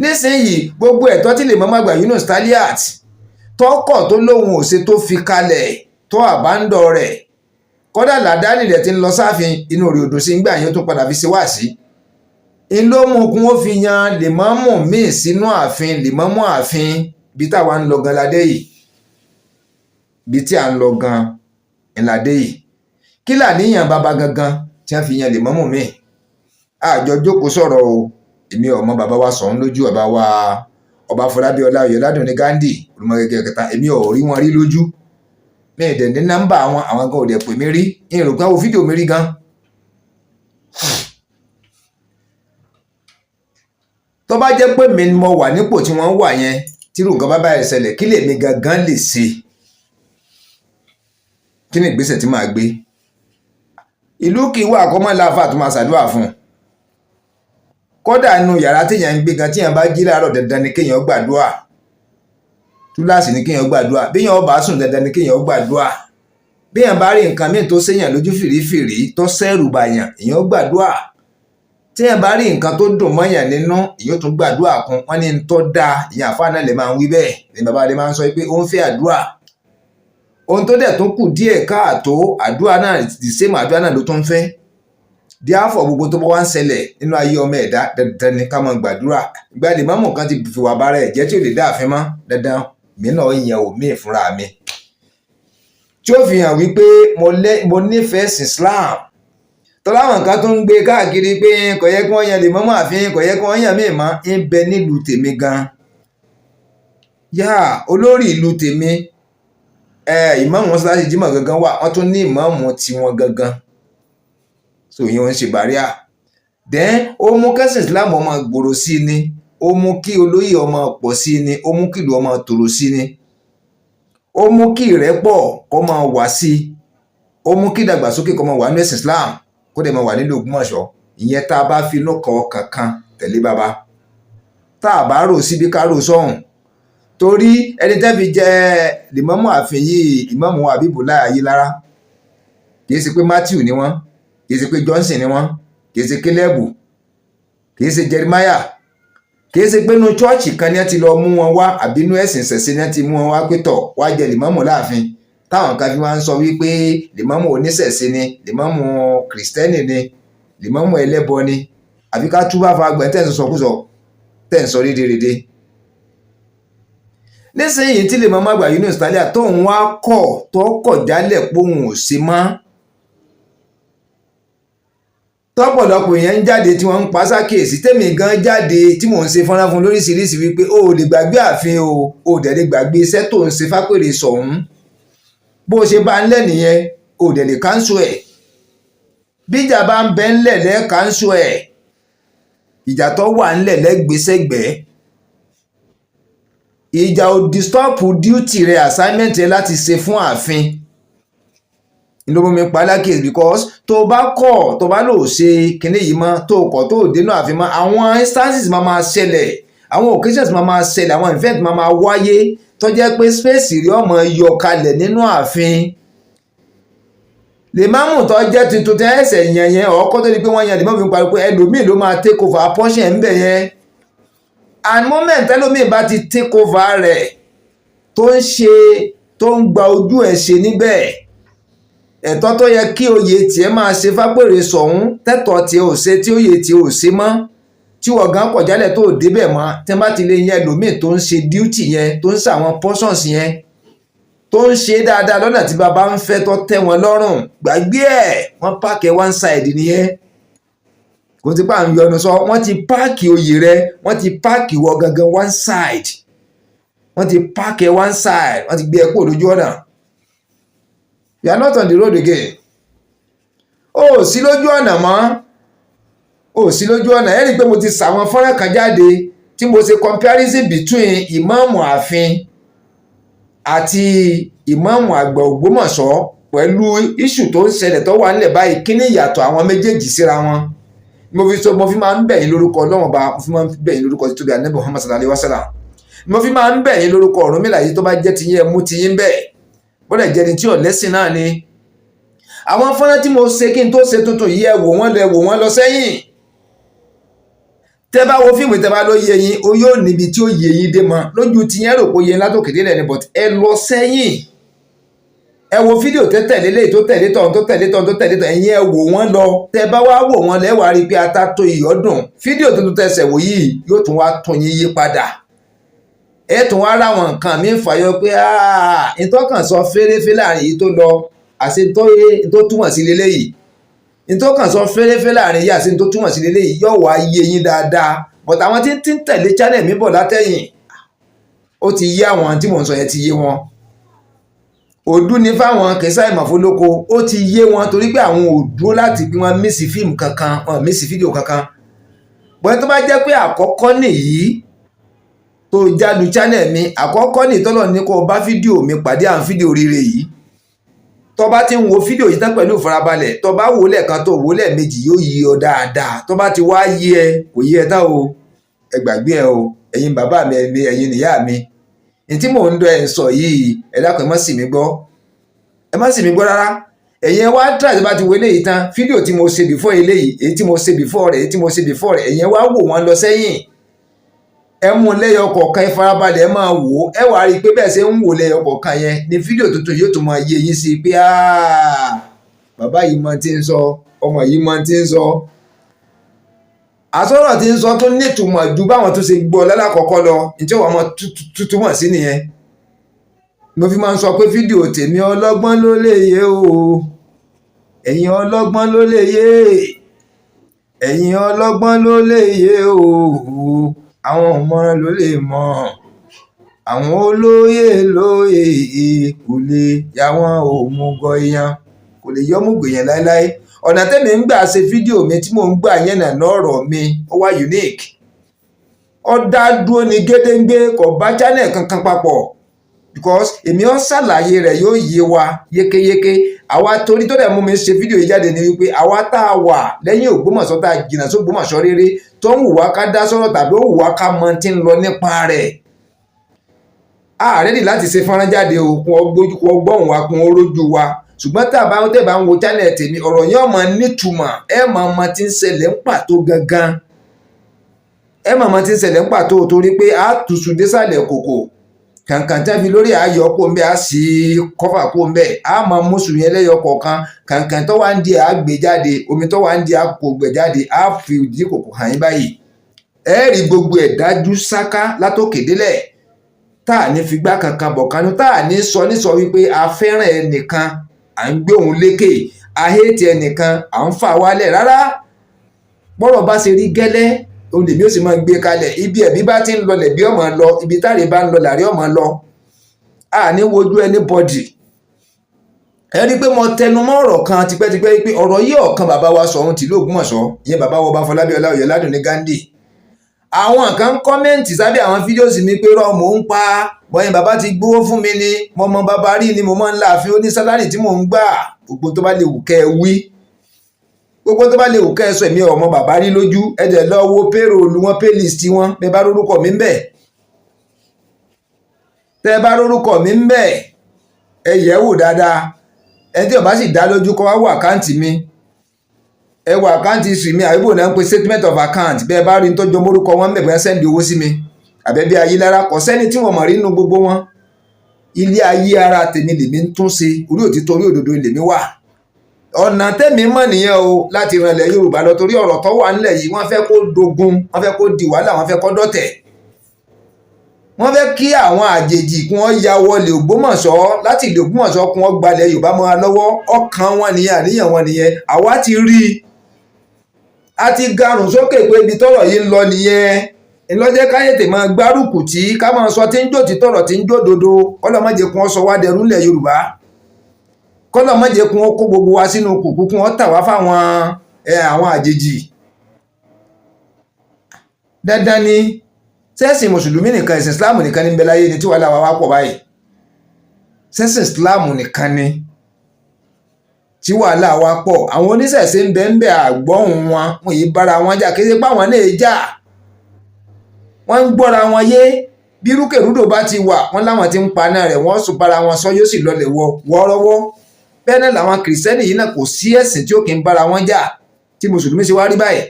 nísìnyí gbogbo ẹ̀tọ́ tí lèmọ́mù àgbà Yunus Taliat tọkọ̀ tó lóhun òṣè tó fi kalẹ̀ tó àbándọ̀ rẹ̀ kódà làdáni rẹ̀ ti ń lọ sáàfin inú rẹ̀ odò sí gbà yẹn tó padà fi ṣe wá sí in ló mú kún ó fi yan lèmọ́mù míì sínú ààfin lèmọ́mù ààfin bí táwa ń lọ gan ládé yìí bí tí à ń lọ gan ládé yìí kí làníyàn bàbá gangan tí wọ́n fi yan lèmọ́mù míì àjọ jókòó sọ̀rọ̀ o èmi ọmọ bàbá wa Ṣọ̀ún lójú bàbá wa ọba Afọlábí Ọláoyè Ọládùnní Ghandi Òrùmọgẹ́gẹ́ kẹta èmi ò rí wọn rí lójú mi ì dẹ̀ ní nọ́mbà àwọn gan ò dẹ̀ pè mí rí ìrìn òpin àwọn fídíò mi rí gan. tó bá jẹ́ pé mi mo wà nípò tí wọ́n wà yẹn tírú nǹkan bá báyìí ṣẹlẹ̀ kí lèmi gangan lè ṣe kí ni ìgbésẹ̀ tí màá gbé ìlú kì í wà kọ́ mọ́ láàfà tó máa ṣàdúrà fún un kódà inú yàrá téèyàn ń gbé gan téèyàn bá jí láàárọ̀ dandan ni kéèyàn gbàdúrà túláàsì ni kéèyàn gbàdúrà béèyàn bá sùn dandan ni kéèyàn gbàdúrà béèyàn bá rí nǹkan míì tó séyàn lójú fìrífìrí tó sẹ́rù bàyàn èèyàn gbàdúrà téèyàn bá rí nǹkan tó dùn mọ́yàn nínú èèyàn tún gbàdúrà kún wọn ní tó dáa ìyẹn àfáà náà lè máa ń wí bẹ́ẹ̀ ní bàbá rẹ máa ń sọ pé ó ń fẹ́ àdúrà ohun tó dẹ̀ tún kù díẹ̀ káàtó àdúrà náà the same àdúrà náà ló tún fẹ́ díàfọ̀ gbogbo tó bá wá ń ṣẹlẹ̀ nínú ayé ọmọ ẹ̀dá dandan ni ká máa gbàdúrà ìgbà lèmọ́mù kan ti fìwà bára ẹ̀ jẹ́ tí ò lè dá àfin mọ́ dandan mí náà yẹn ò mí fúnra mi tí ó fi hàn wípé mo nífẹ̀ẹ́ sí Islam tọ́láwọn kan tó ń gbé káàkiri pé kò yẹ kí wọ́n yan lèmọ́mù àfin kò yẹ kí wọ́n yan mí mọ́ ń bẹ nílùú tèmi gan yá olórí ìlú tèmi ìmáàmù mọ́sálásí Jímọ̀ gangan wà wọ́n tún ní ìmáàmù tiwọn gangan so yẹn wọ́n ń ṣe bàríà then ó mú kẹ́sìn Islam ọmọ gbòòrò sí ni ó mú kí olóyè ọmọ pọ̀ sí ni ó mú kí ìlú ọmọ tòrò sí ni ó mú kí ìrẹ́pọ̀ kó máa wà sí ó mú kí ìdàgbàsókè kó máa wà ní ẹ̀sìn Islam kó dẹ̀ máa wà nílùú Ògbómọ̀ṣọ́ ìyẹn tá a bá fi lọ́kọ̀ kankan tẹ̀lé bàbá tá a bá rò síbi ká rò sọ́hùn torí ẹni tẹ́ fi jẹ lèmọ́mù ààfin yìí Ìmáàmù Habibulahi Ayilara kì í ṣe pé Matthew ni wọ́n kì í ṣe pé Johnson ni wọ́n kìí ṣe Kélébù, kìí ṣe Jeremiah, kìí ṣe pé inú chọ́ọ̀chì kan ní ẹ ti lọ mú wọn wá àbí inú ẹ̀sìn ìṣẹ̀ṣe ní ẹ ti mú wọn wá pé tọ̀ wá jẹ lèmọ́mù láàfin, táwọn kan fi wá ń sọ wípé lèmọ́mù oníṣẹ̀ṣe ni, lèmọ́mù kìrìsìtẹ́nì ni, lèmọ́mù ẹlẹ́bọ ni, àbí ká túbà fa agbẹ̀ tẹ̀ ń sọkúsọ tẹ̀ ń sọ rédèrèdè. nísìnyí tí lèmọ́mù àgbà Yunus Taliah tóun wá tó kọ̀ jálẹ̀ póun ò ṣe mọ́, tọ́pọ̀lọpọ̀ yẹn ń jáde tí wọ́n ń pa sákèsí, tèmi gan jáde tí mò ń ṣe fọ́nrán fún lóríṣiríṣi wípé o ò lè gbàgbé ààfin o dẹ̀ lè gbàgbé iṣẹ́ tó ń ṣe fápèrè sọ̀hún, bó o ṣe bá ń lẹ̀ nìyẹn o dẹ̀ lè káńsù ẹ̀, bíjà bá ń bẹ ńlẹ̀ lẹ́ káńsù ẹ̀, ìjà tó wà ńlẹ̀ lẹ́gbẹ̀ẹ́sẹ̀gbẹ́, ìjà ò disturb duty rẹ assignment rẹ láti ṣe fún ààfin ló mú mi pa lákèé, because tó bá kọ̀ tó bá lò ṣe kinní yìí mọ́, tó kọ̀ tó dénú ààfin mọ́, àwọn instances máa ṣẹlẹ̀, àwọn occasions máa ṣẹlẹ̀, àwọn event máa wáyé tó jẹ́ pé space rí ọmọ yọ kalẹ̀ nínú ààfin. lèmọ́mù tó jẹ́ tuntun tẹ́ ẹ̀sẹ̀ yẹn ọkọ́ tó di pé wọ́n yan lèmọ́mù fi parí pé ẹlòmíì ló máa take over portion ń bẹ̀ yẹn, and moment ẹlòmíì bá ti take over rẹ̀ tó ń gba ojú ẹ̀ ṣe níbẹ̀, ẹ̀tọ́ tó yẹ kí oyè tiẹ̀ máa ṣe fápèrè sọ̀hún tẹ́tọ̀ tiẹ̀ ò ṣe tí oyè tiẹ̀ ò ṣe mọ́, tí wọ́n gan kọ̀ jálẹ̀ tó débẹ̀ mọ́, tí wọ́n bá ti lè yan ẹlòmíì tó ń ṣe duty yẹn, tó ń ṣe àwọn portions yẹn, tó ń ṣe dáadáa lọ́nà tí bàbá ń fẹ́ tó tẹ́ wọn lọ́rùn, gbàgbé ẹ̀ wọ́n páàkì one side nìyẹn, kò tí pà ń yọnu sọ, wọ́n ti páàkì oyè rẹ, wọ́n ti páàkì wọ gangan one side, wọ́n ti páàkì one side, wọ́n ti gbé ẹ kúrò lójú ọ̀nà. You are not on the road again. Ó sí lójú ọ̀nà mọ́, ó sí lójú ọ̀nà. Ẹ rí i pé mo ti sàwọn fọ́nrán kan jáde tí mo ṣe comparison between ìmáàmù ààfin àti ìmáàmù àgbà Ògbómọ̀ṣọ́ pẹ̀lú issue tó ń ṣẹlẹ̀ tó wà nílẹ̀ báyìí, kí ni ìyàtọ̀ àwọn méjèèjì síra wọn. Mo fi máa ń bẹ̀ yín lórúkọ Ọlọ́run Ọba, mo fi máa ń bẹ̀ yín lórúkọ títóbi Ànábì Muhammad sallallahu alaihi wasallam, mo fi máa ń bẹ̀ yín lórúkọ Ọ̀rúnmìlà yìí tó bá jẹ́ tiyín ẹ mú tiyín bẹ́ẹ̀, bọ́dẹ̀ jẹni tí ọ̀lẹ́sìn náà ni. àwọn fọ́nrán tí mo ṣe kí n tó ṣe tuntun yìí ẹ wò wọ́n lọ sẹ́yìn, tẹ́ bá wo fíìmù tẹ́ bá ló yé yín o yóò níbi tí ó yé yín dé mọ́, lójú ti yẹn rò pé yẹn látòkè délẹ̀ ni, but ẹ lọ sẹ́yìn ẹ wo fídíò tó tẹ̀lé léyìí tó tẹ̀lé tọ̀hún tó tẹ̀lé tọ̀hún tó tẹ̀lé tọ̀hún, ẹ̀yin ẹ wò wọ́n lọ, tẹ́ bá wá wò wọ́n lẹ́wà rí pé ata tó ìyọ́dùn. fídíò tuntun tẹsẹ̀ wò yìí yóò tún wá tún yín yí padà, ẹ tún wá ráwọn nǹkan mi fàyọ pé ìtọ́kàn sọ fẹ́rẹ́fẹ́ láàrin yìí tó lọ àti tó túmọ̀ sí leléyìí, ìtọ́kàn sọ fẹ́rẹ́fẹ́ láàrin yìí àti tó túmọ̀ sí leléyìí yóò wá yé yín dáadáa. but àwọn tí ń tẹ̀lé channel mi bọ̀ látẹ̀yìn ó ti yé àwọn tí mò ń sọ yẹn ti yé wọn. òdú ni fáwọn kẹsà ìmọ̀fólókò ó ti yé wọn, torí pé àwọn ò dúró láti pín wọn mísì fíìmù kankan, wọn mísì fídíò kankan. bọ́n tó bá jẹ́ pé àkọ́kọ́ nìyí tó jáde channel mi, àkọ́kọ́ ní tọ́lọ̀ ní kó bá fídíò mi pàdé àwọn fídíò rere yìí, tó bá ti ń wo fídíò yìí tán pẹ̀lú ìfarabalẹ̀, tó bá wò lẹ́ẹ̀kan tó wò lẹ́ẹ̀mejì yóò yí ọ dáadáa. tó bá ti wá yí ẹ kò yí ẹ tán o, ẹ gbàgbé ẹ o, ẹ̀yin bàbá mi ẹ̀yin nìyá mi, ní tí mò ń dọ ẹ̀ sọ yìí ẹ dákun ẹ má sì mí gbọ́, ẹ má sì mí gbọ́ rárá. ẹ̀yin wá try tó bá ti wo eléyìí tán, fídíò tí mo ṣe before eléyìí, èyí tí mo ṣe before rẹ̀, èyí tí mo ṣe before rẹ̀, ẹ̀yin wá wò wọ́n lọ sẹ́yìn, ẹ mú lẹ́yọ kọ̀ọ̀kan ìfarabalẹ̀ ẹ máa wò ó, ẹ wàá rí i pé bẹ́ẹ̀ ṣe ń wò lẹ́yọ kọ̀ọ̀kan yẹn ní fídíò tuntun yóò tún máa yé yín sí pé bàbá yìí mọ tí ń sọ, ọmọ yìí mọ tí ń sọ. àsọ̀rọ̀ tí ń sọ tó nítumọ̀ ju báwọn tó ṣe gbọ́ lálákọ̀ọ́kọ́ lọ, ìjọ wọn mọ túmọ̀ sí nìyẹn. mo fi máa ń sọ pé fídíò tèmi ọlọ́gbọ́n ló lè yé o, ẹ̀yin ọlọ́gbọ́n ló lè yé, ẹ̀yin ọlọ́gbọ́n ló lè yé o, àwọn ọmọràn ló lè mọ̀, àwọn olóyè lóye kò lè yà wọ́n òmùgọ̀ èèyàn, kò lè yọ́mùgọ̀ èèyàn láéláé. ọ̀nà tẹ́mi ń gbà ṣe fídíò mi tí mò ń gbà yẹn náà lọ́rọ̀ mi ó wá unique, ó dá dúró ní gédéǹgbé, kò bá channel kankan papọ̀, because èmi ó ṣàlàyé rẹ̀ yóò yé wa yékéyéké. àwa torí tó dẹ̀ mú mi ṣe fídíò yìí jáde ni wípé àwa tá a wà lẹ́yìn Ògbómọ̀ṣọ́ tá a jìnnà sí Ògbómọ̀ṣọ́ rere tó ń wù wá ká dá sọ̀rọ̀ tàbí ó wù wá ká mọ tí ń lọ nípa rẹ̀, a ready láti ṣe fọ́nrán jáde o, kún ọgbọ́n wa, kún orójú wa, ṣùgbọ́n tẹ́ bá ń wo channel tèmi ọ̀rọ̀ yẹn máa nítumọ̀ ẹ máa mọ tí ń ṣẹlẹ̀ ń pàtó gangan ẹ máa mọ tí ń ṣẹlẹ̀ ń pàtó torí pé a tùsù désàlẹ̀ kòkò kàǹkàn tẹ́ fi lórí ayọ̀ kó ń bẹ́ a sì kọ́fà kó ń bẹ́ a máa mú sùn yẹn lẹ́yọ kọ̀ọ̀kan kàǹkàn tó wà ń di àgbè jáde omi tó wà ń di àkókò gbẹ jáde a fi ìdí kòkò hàn yín báyìí ẹ rí gbogbo ẹ̀ dájú sáká látòkè délẹ̀ tá à ní figbá kankan bọ̀ kanú tá à ní sọ wípé a fẹ́ràn ẹnìkan à ń gbé òun lékè a hétí ẹnìkan à ń fà wálẹ̀ rárá bọ́rọ̀ bá ṣe rí gẹ́lẹ́ òun lèmi ó sì máa gbé kalẹ̀ ibi ẹ̀bí bá ti ń lọ lẹ̀bí ọmọ lọ ibi táre bá ń lọ làrí ọmọ lọ a ní wojú anybody ẹ rí i pé mo tẹnu mọ́ ọ̀rọ̀ kan tipẹ́tipẹ́ pé ọ̀rọ̀ yìí ọ̀kan bàbá wa Ṣọ̀ún tìlú Ògbómọ̀ṣọ́ ìyẹn bàbá wa Ọba Fọlábí Ọláoyè Ọládùnní Gándì àwọn kan kọ́mẹ́ǹtì sábẹ́ àwọn fídíòsì mi pé rọ́ mò ń pa bọ́yìn bàbá ti gbówó fún mi ni mo mọ bàbá rí ni mo máa ń láàfin ó ní sálárì tí mò ń gbà gbogbo tó bá lè wù kẹ́ ẹ wí gbogbo tó bá lè wù kẹ́ ẹ sọ èmi ọmọ bàbá rí lójú ẹ dẹ̀ lọ wo payroll wọn playlist wọn bẹ́ẹ̀ bá rórúkọ mi ń bẹ̀ tẹ́ bá rórúkọ mi ń bẹ̀ ẹ yẹ̀ wò dáadáa ẹni tí ó bá sì dá lójú kó wá wo àkáǹtì mi ẹ wo àkáǹtì history mi àbíbò náà ń pe statement of account bẹ́ẹ̀ bá rí ní tó jọ mórúkọ wọn mẹ́bẹ̀ẹ́ sẹ́ndì owó sí mi àbẹ́bí ayé lára kò sẹ́ni tí wọ́n mọ̀ rí nínú gbogbo wọn ilé ayé ara tèmi lèmi ń tún ṣe orí òtítọ́ orí òdodo lèmi wà ọ̀nà tèmi mọ̀ nìyẹn o láti ran ilẹ̀ Yorùbá lọ torí ọ̀rọ̀ tó wà nílẹ̀ yìí wọ́n fẹ́ kó dogun wọ́n fẹ́ kó di wàhálà wọ́n fẹ́ kó dọ̀tẹ̀ wọ́n fẹ́ kí àwọn àjèjì kí wọ́n ya wọlé Ògbómọ̀ṣọ́ láti ilé Ògbómọ̀ṣọ́ kí wọ́n gbalẹ̀ Yorùbá mọ́ wa lọ́wọ́ ọkàn wọn nìyẹn àníyàn wọn nìyẹn àwa ti rí i a ti garùn sókè pé ibi tọ́rọ̀ yìí ń lọ nìyẹn ìlọ́jẹ́ káyọ̀tẹ̀ máa gbárùkù tí ká máa sọ tí ń jò tí tọ̀rọ̀ tí ń jò dodo kọ́lọ́ má jẹ́ kí wọ́n sọ wá dẹrú ńlẹ̀ Yorùbá kọ́lọ́ má jẹ́ kí wọ́n kó gbogbo wa sínú kùkú kí wọ́n tà wá fáwọn àwọn àjèjì dandan ni sẹ́sìn mùsùlùmí nìkan ẹ̀sìn Islam nìkan ní ń bẹ láyé ni tí wàhálà wa wá pọ̀ báyìí sẹ́sìn Islam nìkan ni tí wàhálà wa pọ̀ àwọn oníṣẹ̀ṣe ń bẹ àgbọ̀hún wọn yìí bára wọn jà kí ṣe pé àwọn náà jà wọ́n ń gbọ́ra wọn yé bí rúkèrúdò bá ti wà wọ́n láwọn ti ń paná rẹ̀ wọ́n sùn bára wọn sọ yóò sì lọlẹ̀ wọ́ọ́rọ́wọ́ bẹ́ẹ̀ náà làwọn kìrìsìtẹ́nì yìí náà kò sí ẹ̀sìn tí ó kì í bára wọn jà tí mùsùlùmí ṣe wá rí báyìí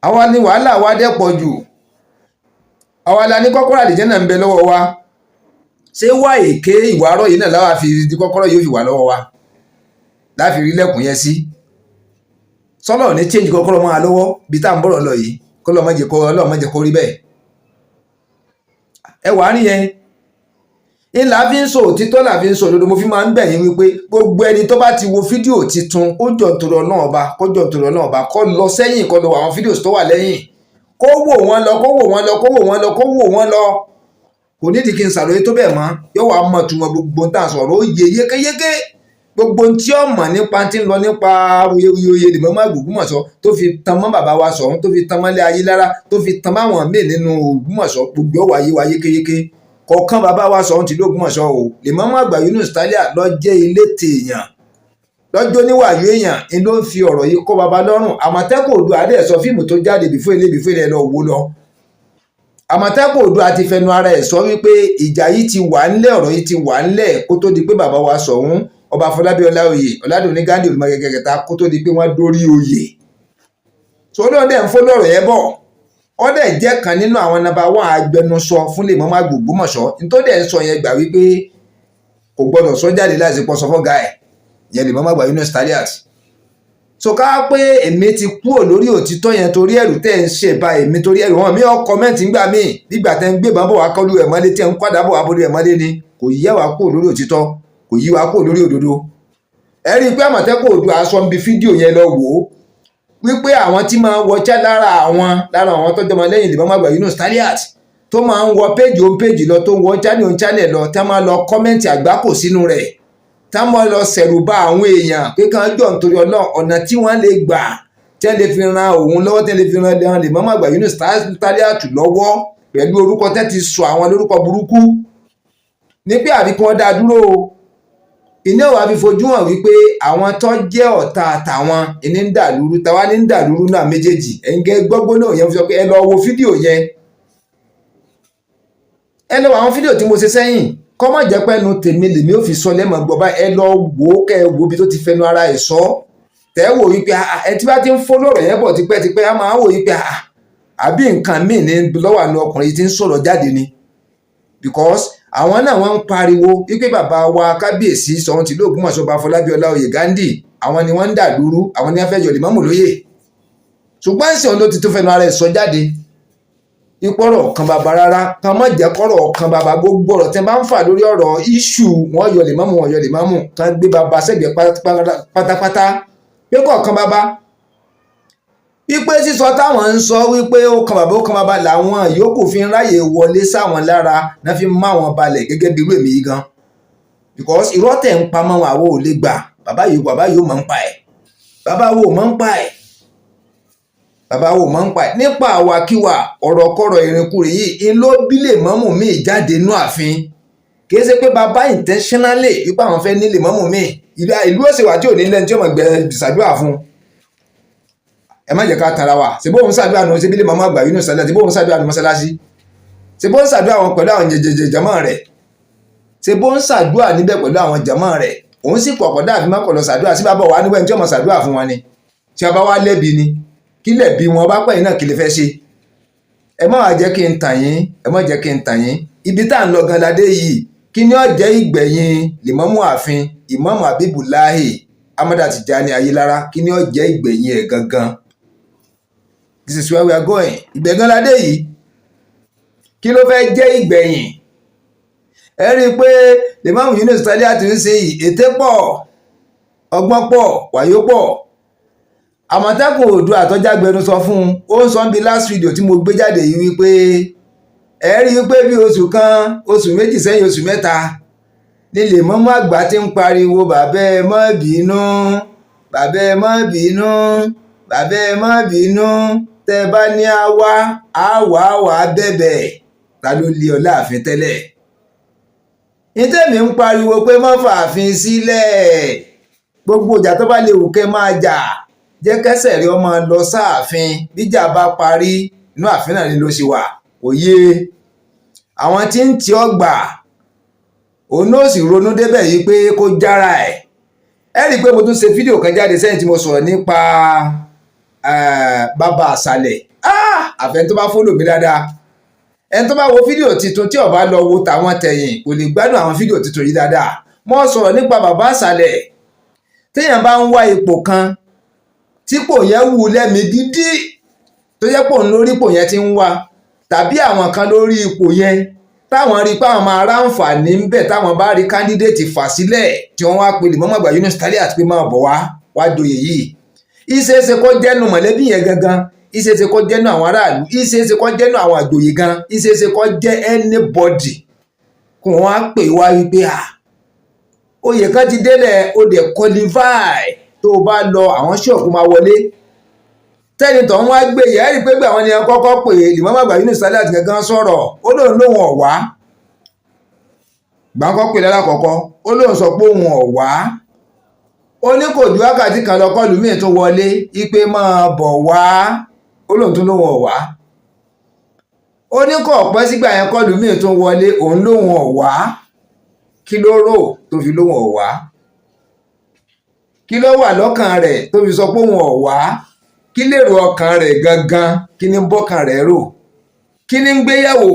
àwa ni wàhálà wa dẹ́pọ̀ jù àwa la ní kọ́kọ́rọ́ àlìjẹ́nà ń bẹ lọ́wọ́ wa ṣé wá èké ìwárọ̀ yìí náà láwa fi di kọ́kọ́rọ́ yóò fi wà lọ́wọ́ wa láfi rí lẹ́kùn yẹn sí sọ́lọ̀ ní change kọ́kọ́rọ́ máa lọ́wọ́ bí tá à ń bọ̀rọ̀ lọ yìí kọ́lọ́ má jẹ́ kó rí bẹ́ẹ̀ ẹ wà á nìyẹn ńlá fi ń sọ òtítọ́ là fi ń sọ òdodo mo fi máa ń bẹ̀ yín wípé gbogbo ẹni tó bá ti wo fídíò titun ó jọ nítorí Ọlọ́run ọba kó jọ nítorí Ọlọ́run ọba kó lọ sẹ́yìn kó lọ àwọn fídíò tó wà lẹ́yìn kó wò wọ́n lọ kó wò wọ́n lọ kó wò wọ́n lọ kó wò wọ́n lọ kò nídìí kí n ṣàròyé tó bẹ́ẹ̀ mọ́ yóò wá mọ̀ túmọ̀ gbogbo tá à ń sọ̀rọ̀ ó yé yékéyéké gbogbo tí ó mọ̀ nípa tí ń lọ nípa oyè lè mọ́ Ògbómọ̀ṣọ́ tó fi tan mọ́ bàbá wa Ṣọ̀ún tó fi tan mọ́lẹ̀ Ayélára tó fi tan máwọn míì nínú Ògbómọ̀ṣọ́ gbogbo ọ̀wà yé wa yékéyéké kọ̀ọ̀kan bàbá wa Ṣọ̀ún tìlú Ògbómọ̀ṣọ́ o lè mọ́ àgbà Yunus Talia lọ jẹ́ ilé tèèyàn lọ́jọ́ níwàyú èèyàn ń ló fi ọ̀rọ̀ yìí kọ́ bàbá lọ́rùn Àmọ̀tẹ́kùn Oòduà adé sọ fíìmù tó jáde bìfọ́ ilé lọ wó lọ Àmọ̀tẹ́kùn Oòduà ti fẹnu ara ẹ̀ sọ wípé ìjà yìí ti wà ńlẹ̀ ọ̀rọ̀ yìí ti wà ńlẹ̀ kó tó di pé bàbá wa Ṣọ̀ún Ọba Fọlábí Ọláoyè Ọládùnní Gándì Olùmọ̀gẹ̀gẹ̀ta kó tó di pé wọ́n dórí oyè tó lóde ń fọ́ lọ́rọ̀ yẹn bọ̀ ó dẹ̀ jẹ́ kan nínú àwọn nàbà wọn agbẹnusọ fún lè mọ́mọ́ Ògbómọ̀ṣọ́ nítorí ẹ̀ ń sọ yẹn gbà wípé kò gbọdọ̀ sọ jáde láti pọ̀ sọ fọ́gà ẹ̀ yẹn lè mọ́mọ́ àgbà Yunus Talia so ká pé èmi ti kúrò lórí òtítọ́ yẹn torí ẹ̀rù tẹ́ ń ṣe bá èmi torí ẹ̀rù wọn mi ò kọ́mẹ́ǹtì ńgbà míì nígbà tẹ́ ń gbé bàbá wa kọ́lù ẹ̀ mọ́lé tí ẹ̀ ń padà bọ̀ wá bọ́lú ẹ̀ mọ́lé ni kò yí wa kúrò lórí òtítọ́ kò yí wa kúrò lórí òdodo ẹ rí i pé Àmọ̀tẹ́kùn Oòduà aṣọ ń bi fídíò yẹn lọ wò ó wípé àwọn tí máa ń wọṣẹ́ lára àwọn tó jọmọ lẹ́yìn lè mọ́mọ́ àgbà Yunus Talia tó máa ń wọ péjì òun péjì lọ tó ń wọ channel lọ tá máa lọ kọ́mẹ́ǹtì àgbákò sínú rẹ̀ táwọn lọ sẹ̀rù bá àwọn èèyàn pé kán jọ nítorí Ọlọ́run ọ̀nà tí wọ́n lè gbà tẹ́ lè fi ran òun lọ́wọ́ tẹ́ lè fi ran lè mọ́mọ́ àgbà Yunus Talia lọ́wọ́ pẹ̀lú orúkọ tẹ́ ti sọ àwọn lórúkọ burúkú ní pé àbí kí wọ́n dá dúró iná wa fi fojú hàn wípé àwọn tó jẹ́ ọ̀tá àtàwọn ìní ń dàlúrú táwa ní ń dàlúrú náà méjèèjì ẹ̀ǹgẹ́ gbọ́gbó náà yẹn fi sọ pé ẹ lọ wo fídíò yẹn ẹ lọ wo àwọn fídíò tí mo ṣe sẹ́yìn kọ́ má jẹ́ pẹ́nu tèmi lèmi ò fi sọ lẹ́mọ̀ gbọ́ bá ẹ lọ wò ó kẹ́ ẹ wo bí tó ti fẹnu ara ẹ̀ sọ tẹ́ wò wípé ẹ tí bá ti ń fọ́lọ́rọ̀ yẹn bọ̀ tipẹ́tipẹ́ á máa wò wípé àbí nǹkan míì ní lọ́wọ́ àna ọkùnrin tí ń sọ̀rọ̀ jáde ni because àwọn náà wọ́n ń pariwo wípé bàbá wa kábíyèsí Ṣọ̀ún tìlú Ògbómọ̀ṣọ́ Ọba Afọlábí Ọláoyè Ghandi àwọn ni wọ́n ń dàlúrú àwọn ni wọ́n fẹ́ yọ Lìmámù lóyè ṣùgbọ́n ìsìn ló ti tó fẹnu ara ẹ̀ sọ jáde ìpọ̀rọ̀ kan bàbá rárá kan má jẹ́ kọ́rọ̀ kan bàbá gbogbo ọ̀rọ̀ tẹ́ bá ń fà lórí ọ̀rọ̀ iṣu wọn yọ Lìmámù kan gbé bàbá sẹ́gbẹ̀ẹ́ pátápátá pé kọ̀ọ̀kan bàbá wípé sísọ táwọn ń sọ wípé ó kan bàbá làwọn yòókù fi ń ráyè wọlé sáwọn lára náà fi ń má wọn balẹ̀ gẹ́gẹ́ bí irú èmi yìí gan because irọ́ tẹ̀ ń pamọ́ àwọn ò lè gbà bàbá yìí mọ̀ ń pa ẹ̀ bàbá wo mọ̀ ń pa ẹ̀ nípa àwàkiwà ọ̀rọ̀kọ̀rọ̀ ìrìnkúrè yìí ń ló bí Lìmámù míì jáde nú ààfin kìí ṣe pé bàbá intentionally wípé àwọn fẹ́ ní Lìmámù míì ìlú òṣèwà tí ò ní lẹ́ni tí ó mọ̀ gbẹ ṣàdúrà fún ẹ má jẹ́ ká tara wa ṣe bóun ṣàdúrà nù ṣe bí Lìmámù àgbà yìí nù sálẹ̀ ṣe bóun ṣàdúrà nù mọ́ṣáláṣí ṣe bóun ṣàdúrà wọn pẹ̀lú àwọn jàmá rẹ̀ ṣe bóun ṣàdúrà níbẹ̀ pẹ̀lú àwọn jàmá rẹ̀ òun sì pọ̀pọ̀ dáàbí má kọ̀ lọ ṣàdúrà sí bàbá wa níwẹ̀ tí ọmọ ṣàdúrà fún wọn ni tí a bá wá lẹ́bi ni kí lẹ̀bi wọn bá pẹ̀yìn náà kí lè fẹ́ ṣe ẹ má wá jẹ́ kí n tàn yín ibi tá à ń lọ gan ládé yìí kí ni ó jẹ́ ìgbẹ̀yìn Lìmámù ààfin Ìmámù Habibulahi Amada Tijani Ayélára kí ni ó jẹ́ ìgbẹ̀yìn ẹ̀ gangan this is where we are going ìgbẹ̀yìn gan ládé yìí kí ló fẹ́ jẹ́ ìgbẹ̀yìn ẹ rí i pé Lìmámù Yunus Taliat ń ṣe ète pọ̀ ọgbọ́n pọ̀ wàyó pọ̀ Àmọ̀tẹ́kùn Oòduà àtọ́jágbẹnu sọ fún ó ń sọ bí last video tí mo gbé jáde yìí wípé ẹ rí i pé bí oṣù kan oṣù méjì sẹ́yìn oṣù mẹ́ta ní Lìmámù àgbà ti ń pariwo bàbá ẹ má bínú bàbá ẹ má bínú bàbá ẹ má bínú tẹ bá ní àwa bẹ̀bẹ̀ ta ló lé ọ láàfin tẹ́lẹ̀ ìtẹ́mi ń pariwo pé má fàáfin sílẹ̀ gbogbo ìjà tó bá lè wù kẹ́ máa jà jẹ́ kẹ́sẹ̀ rí ọmọ lọ sáàfin bíjà bá parí inú ààfin náà ni ló ṣe wà òye àwọn tí ń tí ọ gbà òun náà sì ronú débẹ̀ yìí pé kó jára ẹ̀ ẹ rí i pé mo tún ṣe fídíò kan jáde sẹ́yìn tí mo sọ̀rọ̀ nípa bàbá àṣàlẹ̀ àfẹn tó bá fọ́lò mi dáadáa ẹni tó bá wo fídíò tuntun tí ó bá lọ wo tàwọn tẹ̀yìn kò lè gbádùn àwọn fídíò tuntun yìí dáadáa mo sọ̀rọ̀ nípa bàbá àṣàlẹ̀ téèyàn bá ń wá ipò kan típò yẹn wù lẹ́mìí dídí tó yẹ pò ń lórí ipò yẹn ti ń wá tàbí àwọn kan lórí ipò yẹn táwọn rí pé àwọn máa ráǹfààní ń bẹ̀ táwọn bá rí kándídéètì fà sílẹ̀ tí wọ́n wá pe Lìmámù àgbà Yunus Taliat pé máa bọ̀ wá joyè yìí ìṣeéṣe kó jẹ́nu mọ̀lẹ́bí yẹn gangan ìṣeéṣe kó jẹ́nu àwọn aráàlú ìṣeéṣe kó jẹ́nu àwọn àjòyè gan ìṣeéṣe kó jẹ́ anybody kó wọ́n á pè wá wípé oyè kan ti délẹ̀ ó dẹ̀ qualify tó o bá lọ àwọn ṣọ́ọ̀kù máa wọlé tẹ́ni tó ń wá gbé yẹ́ rí pé gbé àwọn ènìyàn kọ́kọ́ pé Lìmámù àgbà Yunus Taliat gangan sọ̀rọ̀ ó lóun ọ̀wá gbàǹkọ́ pè lálákọ̀ọ́kọ́ ó lóun sọ pé òun ọ̀wá ó ní kò ju wákàtí kan lọ kọlù míì tó wọlé ipe máa bọ̀ wá ó lóun tún lóun ọ̀wá ó ní kò pẹ́ sígbà yẹn kọlù míì tó wọlé òun lóun ọ̀wá kí ló rò tó fi lóun ọ̀wá kí ló wà lọ́kàn rẹ̀ tó fi sọ pé òun ọ̀wá kí lèrò ọkàn rẹ̀ gangan kí ní bọ́kàn rẹ̀ rò kí ní gbéyàwó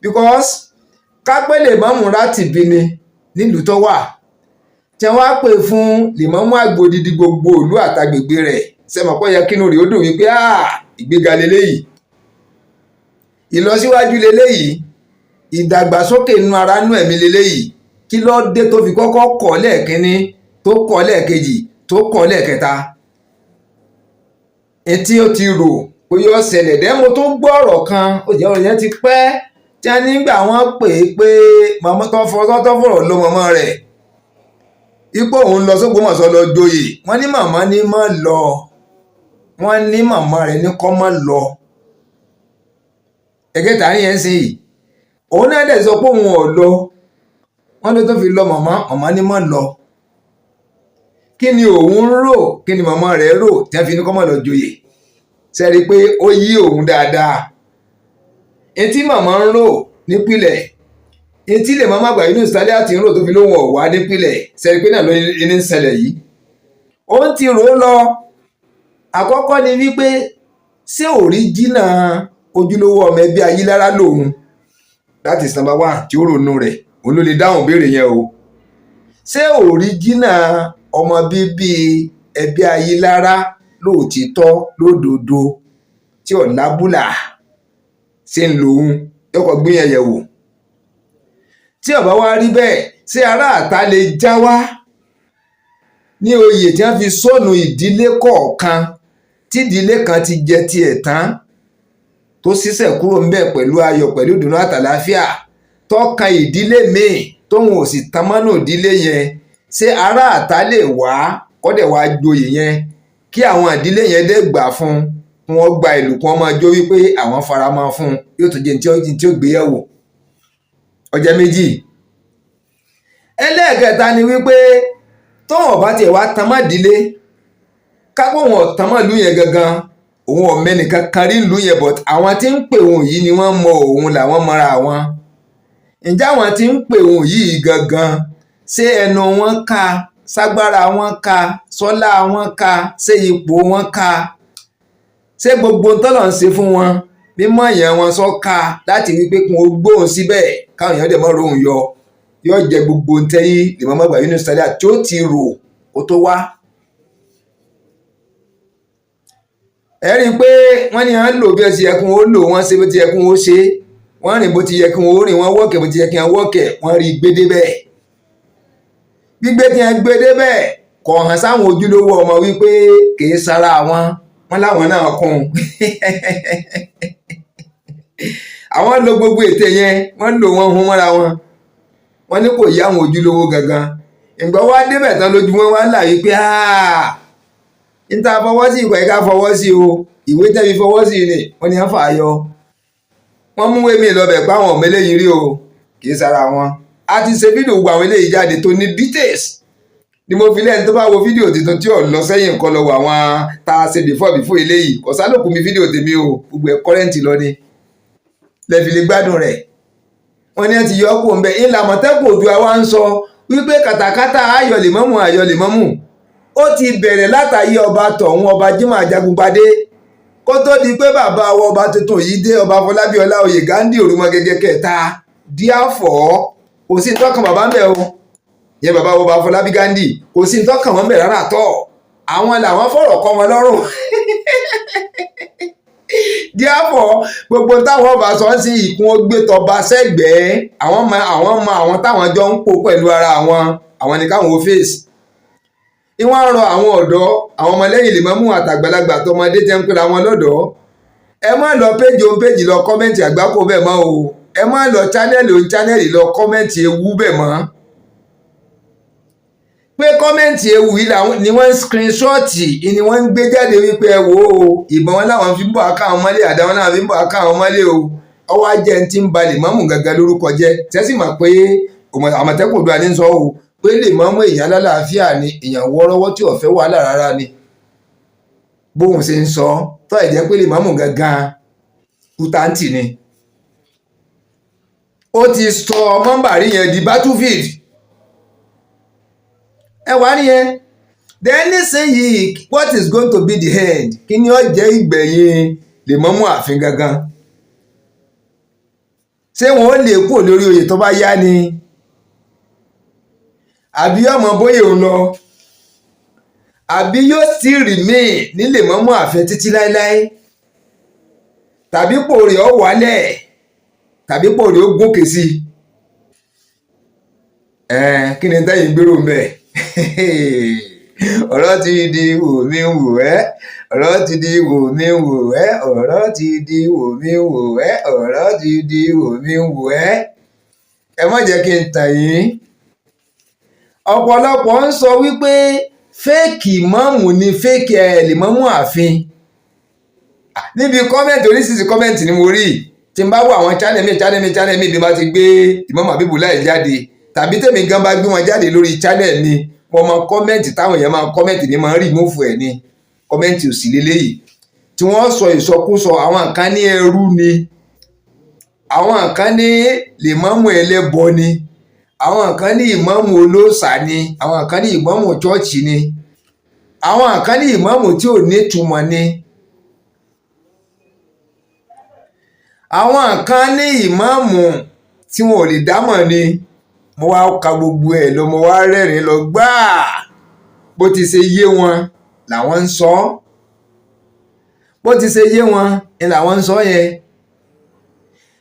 because kápẹ́ Lìmámù Rátìbí ni nílùú tó wà tí wọ́n á pè fún Lìmámù àgbò odidi gbogbo ìlú àtàgbègbè rẹ̀ sẹ́mọ̀pọ̀ yẹ kínú rẹ̀ ó dùn wípé ìgbéga leléyìí ìlọsíwájú leléyìí ìdàgbàsókè inú ara nú ẹ̀mí leléyìí kí ló dé tó fi kọ́kọ́ kọ̀ lẹ́ẹ̀kínní tó kọ̀ lẹ́ẹ̀kejì tó kọ̀ lẹ́ẹ̀kẹta etí ó ti rò pé yóò ṣẹlẹ̀ dẹ́mo tó gbọ́ ọ̀rọ̀ kan ó jẹ́ ọ̀rọ̀ yẹn ti pẹ́ tí a nígbà wọ́n pè é pé màmá tó fọ̀rọ̀ lọ màmá rẹ̀ ipò òun lọ s'Ógbómọ̀ṣọ́ lọ joyè wọ́n ní màmá ní má lọ wọ́n ní màmá rẹ̀ ní kọ́ má lọ ẹ̀gẹ́ tàrí yẹn sí yìí òun náà dẹ̀ sọ pé òun ò lọ wọ́n ló tó fi lọ màmá ní má lọ kí ni òun rò kí ni màmá rẹ̀ rò tí wọ́n fi ní kọ́ má lọ joyè sẹ́rí pé ó yí òun dáadáa etí màmá ń rò nípìnlẹ̀ etí lè máa má gbà Yunus Saliat àti ìrò tó fi lóhùn ọ̀wá nípìnlẹ̀ sẹ́ni pé náà ló ní ń ṣẹlẹ̀ yìí ó ń ti rò ó lọ. Àkọ́kọ́ ni wípé ṣé òríjínà ojúlówó ọmọ ẹbí Ayílára lòun, that is number one tí ó ronú rẹ̀ òun ló lè dáhùn béèrè yẹn o. Ṣé òríjínà ọmọ bíbí ẹbí Ayílára lóòtítọ́ lódodo tí ò lábùlà ṣe ń lòun yọkọ̀ gbìyànjú wò. Tí ó bá wá rí bẹ́ẹ̀ ṣé aráàta lè já wá ní oyè tí wọ́n fi sọnù ìdílé kọ̀ọ̀kan tí ìdílé kan ti jẹ tiẹ̀ tán tó ṣiṣẹ́ kúrò ńbẹ̀ pẹ̀lú ayọ̀ pẹ̀lú ìdùnnú àtàláfíà tọ́kan ìdílé míì tóun ò sì tan mọ́nà ìdílé yẹn, ṣé aráàta lè wá kọ́dẹ̀ wá joyè yẹn kí àwọn ìdílé yẹn dé gbà fún wọn gba ìlú kí wọ́n máa jó wípé àwọn faramọ́ fún yóò tún jẹ́ tí ó gbéyẹ̀wò ọjọ́ méjì. Ẹlẹ́ẹ̀kẹta ni wípé tóun bá tiẹ̀ wá tan mọ́ ìdílé kápọ̀ wọn tan mọ́ ìlú yẹn gangan òun ọ̀mẹ́nìkan kan rí ìlú yẹn but àwọn tí ń pè òun yìí ni wọ́n mọ òun làwọn mọra àwọn. Ǹjẹ́ àwọn tí ń pè òun yìí gangan ṣé ẹnu wọn ká, ságbára wọn ká, sọ́lá wọn ká, ṣé ipò wọn ká, ṣé gbogbo tọ́lọ̀ ń ṣe fún wọn mímọ́ èèyàn wọn sọ́ka láti wípé kún ó gbóhùn síbẹ̀ káwọn èèyàn dẹ̀ mọ́ rohùn yóò jẹ gbogbo ntẹ́yí Imam Àgbà Yunus Saliat tí ó ti rò ó tó wá. Ẹ rí i pé wọ́n ní à ń lò bí ẹ ti yẹ kí wọ́n lò, wọ́n ṣe bó ti yẹ kí wọ́n ṣe, wọ́n rìn bó ti yẹ kí wọ́n rìn, wọ́n wọ́ọ̀kẹ̀ bó ti yẹ kí wọ́n wọ́ọ̀kẹ̀, wọ́n rí gbédé bẹ́ẹ̀. Gbígbé tí wọ́n gbédé bẹ́ẹ̀ kò hàn sáwọn ojúlówó ọmọ wípé kì í sara wọn láwọn náà kún àwọn lo gbogbo ète yẹn wọ́n lò wọ́n hun mọ́ra wọ́n ní kò yá àwọn ojúlówó gangan. ìgbà wá débẹ̀ tán lójú wọn wá là wípé níta fọwọ́ sí ìgbà ìka fọwọ́ sí o, ìwé tẹ́bi fọwọ́ sí ni wọ́n ní wọ́n fà á yọ. Wọ́n mú wémi lọ́bẹ̀ pé àwọn ọmọ eléyìí rí o kì í sara wọn. A ti ṣe fídíò gbogbo àwọn eléyìí jáde tó ní details ni mo fi lẹ́yìn tó bá wo fídíò tuntun tí ò lọ sẹ́yìn nǹkan lọ́wọ́ àwọn tá a ṣe before eléyìí kò sálòkù mi fídíò tèmi o gbogbo ẹ̀ kọ́rẹ́ǹtì lọ ni lẹ́fi lè gbádùn rẹ̀. Wọ́n ní ẹ ti yọ ọ́ kó ń bẹ ilà Àmọ̀tẹ́kùn Oòduà wa ń sọ wípé kàtàkàtà ayọ̀ lèmọ́mù ó ti bẹ̀rẹ̀ látàyé ọba tọ̀hún ọba Jimoh Ajagungbadé kó tó di pé bàbá wa ọba tuntun yìí dé ọba Fọlábí Ọláoyè Ghandi Òrùmọgẹgẹ kẹta díàfọ́ kò sí tọ́kàn bàbá ń bẹ̀ o yẹn bàbá wo bá Fọlábí Ghandi kò sí tọ́kàn wọn bẹ̀ rárá tọ́ àwọn làwọn fọ̀rọ̀ kọ́ wọn lọ́rùn díàfọ́ gbogbo táwọn ọba sọ sí ìkún ó gbé tọba sẹ́gbẹ̀ẹ́ àwọn táwọn jọ ń pò pẹ̀lú ara àwọn ní káwọn ó fèsì. Ìwọ́n rọ àwọn ọ̀dọ́ àwọn ọmọlẹ́yìn Lèmọ́mù àtàgbàlagbà tọmọdé jẹ́ ń pera wọn lọ́dọ̀ ẹ má lọ péjì lọ kọ́mẹ́ǹtì àgbákò bẹ́ẹ̀ mọ́ o, ẹ má lọ chánẹ́ẹ̀lì lọ kọ́mẹ́ǹtì ewu bẹ́ẹ̀ mọ́ pé kọ́mẹ́ǹtì ewu yìí ni wọ́n ń screenshọ́ọ̀tì ni wọ́n ń gbé jáde wípé ẹ wò ó ìbọn wọn láwọn fi ń bọ̀ aká àwọn mọ́lé àdá wọn láwọn fi ń bọ̀ aká àwọn mọ́lé o ọwọ́ ajẹ́ ti ń ba Lèmọ́mù gangan lórúkọ jẹ́ tẹ́sí mà pé Àmọ̀tẹ́kùn Oòduà ní sọ o pé Lèmọ́mù èèyàn lálàáfíà ni èèyàn wọ́ọ́rọ́wọ́ tí ò fẹ́ wàhálà rárá ni bóun ṣe ń sọ tó ẹ̀ jẹ́ pé Lèmọ́mù gangan kútáǹtì ni ó ti sọ mọ́mbàrí yẹn di battlefield ẹ wá nìyẹn. Then nísìnyìí what is going to be the end kí ni ó jẹ́ ìgbẹ̀yìn Lèmọ́mù ààfin gangan ṣé wọn ó lè kú lórí oyè tó bá yá ni àbí ọmọ bóyè ń lọ àbí yóò sì remain ní Lèmọ́mù ààfin títí láéláé tàbí pòrè ó wálẹ̀ tàbí pòrè ó gòkè sí kí ni tẹ́yìn gbèrò ń bẹ̀ ọ̀rọ̀ ti di wò mí wò ẹ́ ọ̀rọ̀ ti di wò mí wò ẹ́ ọ̀rọ̀ ti di wò mí wò ẹ́ ọ̀rọ̀ ti di wò mí wò ẹ́. Ẹ má jẹ́ kí n tàn yín ọ̀pọ̀lọpọ̀ ń sọ wípé fẹ́ẹ̀kì ìmáàmù ni fẹ́ẹ̀kì Lèmọ́mù ààfin níbi kọ́mẹ̀ntì oríṣiríṣi kọ́mẹ̀ntì ni mo rí tí n bá wo àwọn channel mi bí wọ́n ti gbé Imam Habibullah jáde tàbí tèmi gan bá gbé wọn jáde lórí channel mi wọ́n mọ kọ́mẹ̀ntì táwọn èèyàn máa kọ́mẹ̀ntì ní máa ń rìmúfù ẹ̀ ní kọ́mẹ̀ntì òsì lélẹ́yìí tí wọ́n sọ ìsọkúsọ àwọn kan ní ẹrú ni àwọn kan ní lèmọ́mù ẹlẹ́bọ ni, àwọn kan ní ìmáàmù olóòṣà ni, àwọn kan ní ìmáàmù chọ́ọ̀chì ni, àwọn kan ní ìmáàmù tí ò nítumọ̀ ni, àwọn kan ní ìmáàmù tí wọn ò lè dámọ̀ ni. Mo wá ka gbogbo ẹ̀ lọ, mo wá rẹ́rìn lọ gbáà. Bó ti ṣe yé wọn làwọn ń sọ, bó ti ṣe yé wọn ni làwọn ń sọ yẹn.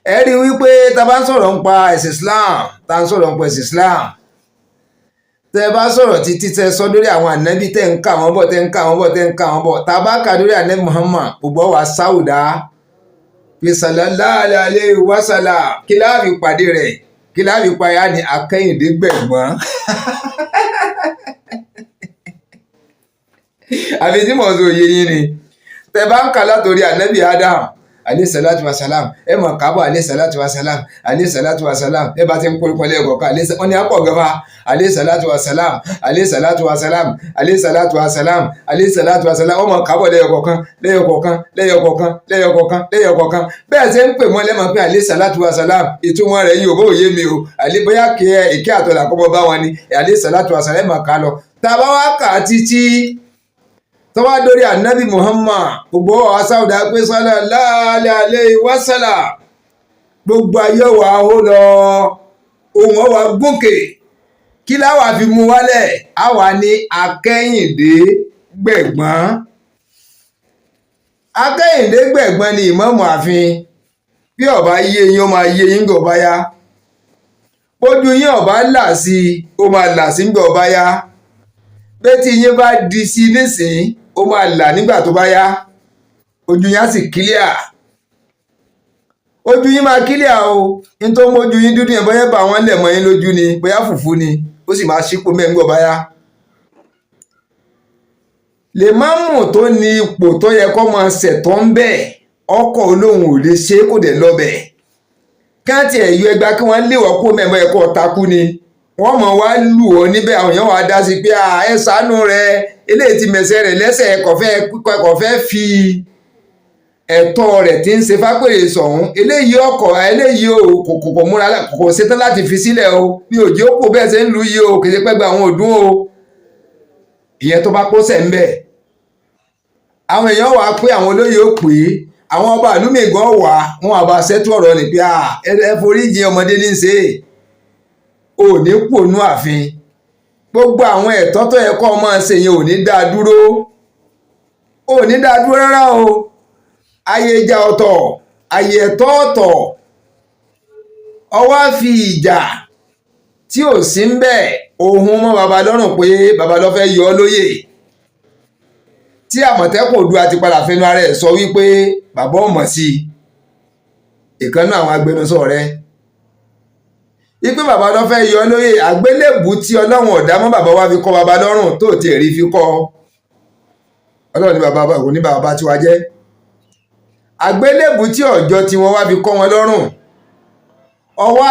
Ẹ rí wípé tá bá ń sọ̀rọ̀ nípa ẹ̀sìn Islam, tá ń sọ̀rọ̀ nípa ẹ̀sìn Islam, tẹ́ bá sọ̀rọ̀ títí tẹ́ sọ lórí àwọn ànábì tẹ́ ń kà wọ́n bọ̀ tẹ́ ń kà wọ́n bọ̀ tẹ́ ń kà wọ́n bọ̀, tá bá kà lórí ànábì Muhammad gbogbo wa sáwùdá fi sallallahu alaihi wasallam kí láàfi pàdé rẹ̀, kí láàfi payá ní akẹ́yìndé gbẹ̀gbọ́n. àfi tí mo sọ òye yín ni. Tẹ́ bá ń kà látòrí ànábì Adam alayhi salatu wa salam, ẹ mọ̀ kábọ̀ alayhi salatu wa salam, alayhi salatu wa salam, ẹ bá ti ń kórìkọ́ lẹ́ẹ̀kọ́ ká wọ́n ní apọ̀ gẹ́fà alayhi salatu wa salam, alayhi salatu wa salam, alayhi salatu wa salam, alayhi salatu wa salam, ọmọ kábọ̀ lẹ́yọkọ̀ọ̀kan lẹ́yọkọ̀ọ̀kan lẹ́yọkọ̀ọ̀kan lẹ́yọkọ̀ọ̀kan lẹ́yọkọ̀ọ̀kan bẹ́ẹ̀ ṣe ń pè wọ́n lẹ́mọ̀ pé alayhi salatu wa salam ìtumọ̀ rẹ̀ yìí ò bó òye mi o, bóyá kí ìkẹ́ àtọ̀là kọ́mọ bá wọn ni alayhi salatu wa salam ẹ̀ mọ̀ ká lọ. Tá bá wá kà á títí tó wá dórí ànábì Muhammad gbogbo wa sáwùdá pé sallallahu alaihi wasallam gbogbo ayé wa ó lọ ohun ọwà gòkè kí láwà fi mú wálẹ̀ àwa ní akẹ́yìndé gbẹ̀gbọ́n. Akẹ́yìndé gbẹ̀gbọ́n ni ìmáàmù ààfin, bí ọba yé yín ó máa yé yín gbọ̀ bá yá, bójú yín ọba là sí ó máa là sí gbọ̀ bá yá, bẹ́tí yín bá di sí nísìnyí ó máa là nígbà tó bá yá, ojú yín á sì kílíà, ojú yín máa kílíà o. ní tó mójú yín dúdú yẹn bóyá bá wọn lẹ̀ mọ́ yín lójú ni, bóyá fùfú ni, ó sì máa ṣípò mẹ́ngbọ̀ bá yá. Lèmámù tó ní ipò tó yẹ kó máa ṣẹ̀tọ́ ń bẹ̀ ọkọ̀ olóhùn ò lè ṣe kó dẹ̀ lọ́bẹ̀, káàtì ẹ̀yọ ẹgbà kí wọ́n léwọ́ kó mẹ́mọ́ ẹ̀kọ́ takú ni, wọ́n mọ̀ wá lù ọ́ níbẹ̀, àwọn èèyàn wá dá sí pé ẹ ṣàánú rẹ̀ eléyìí ti mẹ̀sẹ̀ rẹ̀ lẹ́sẹ̀ kò fẹ́ fi ẹ̀tọ́ rẹ̀ tí ń ṣe fápèrè sọ̀hún, eléyìí kò múra kò ṣetán láti fi sílẹ̀ o, ní òjì ó kò bẹ́ẹ̀ ṣe ń lu yìí o, kìí ṣe pẹ́gbẹ́ àwọn òdún o. Ìyẹn tó bá kó sẹ̀ ń bẹ̀, àwọn èèyàn wà pé àwọn olóyè ó pè é, àwọn ọba àlúmì gan wà wọn àbá ṣẹ́tù ọ̀rọ̀ ní pé ẹ foríjì ọmọdé ní ṣe ò ní pònú ààfin, gbogbo àwọn ẹ̀tọ́ tó yẹ kó máa ṣe yẹn ò ní dá dúró, ò ní dá dúró rárá o. Ayé ìjà ọ̀tọ̀, ayé ẹ̀tọ́ ọ̀tọ̀, ọwọ́ fi ìjà tí ò sí ń bẹ̀ ohun mọ́ baba lọ́rùn pé baba ló fẹ́ yọ ọ́ lóyè, tí Àmọ̀tẹ́kùn Oòduà ti padà fẹnu ara ẹ̀ sọ wípé bàbá ọmọ sí ìkànnì àwọn agbẹnusọ rẹ̀ wípé bàbá ló fẹ́ yọ ọ́ lóyè, àgbélébù tí Ọlọ́run ọ̀dá mọ́ bàbá wa fi kọ́ baba lọ́rùn tó ti rí fi kọ́ Ọlọ́run ní bàbá kò ní bàbá tí wa jẹ́, àgbélébù tí ọjọ́ tí wọ́n wá fi kọ́ wọn lọ́rùn, ọwọ́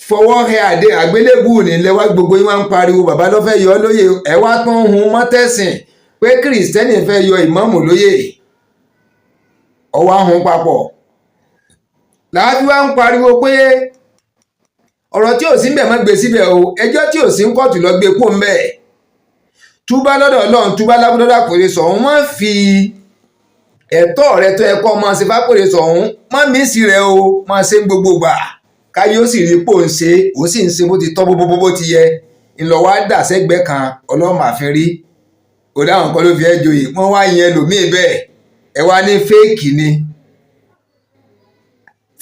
fọwọ́ hẹ àdé àgbélébù ní lẹ́wà gbogbo yín máa ń pariwo bàbá ló fẹ́ yọ ọ́ lóyè, ẹ wá tún hun mọ́tẹ́sìn pé kìrìsìtẹ́nì fẹ́ yọ ìmáàmù lóyè, ọwọ́ ahun papọ̀ láàbí wá ń pariwo pé ọ̀rọ̀ tí ò sí bẹ̀ má gbé síbẹ̀ o, ẹjọ́ tí ò sí ń kọ́ọ̀tù lọ gbé pò ń bẹ̀, túbá lọ́dọ̀ Ọlọ́run, túbá lábúdọ́dà pèrè sọ̀hún, má fi ẹ̀tọ́ rẹ tó ẹ̀kọ́ máa ṣe fápèrè sọ̀hún má mísì rẹ o, máa ṣe gbogbo gbà káyé ó sì rí pò ń ṣe, ó sì ń ṣe bó ti tọ́ bó ti yẹ, ńlọ́wọ́ dà sẹ́gbẹ́ kan Ọlọ́run àfin rí òdáhùn kan ló fi ẹ́ joyè, wọ́n wá yẹn lòmíì bẹ́ẹ̀ ẹ wá ní fẹ́ẹ̀kì ni,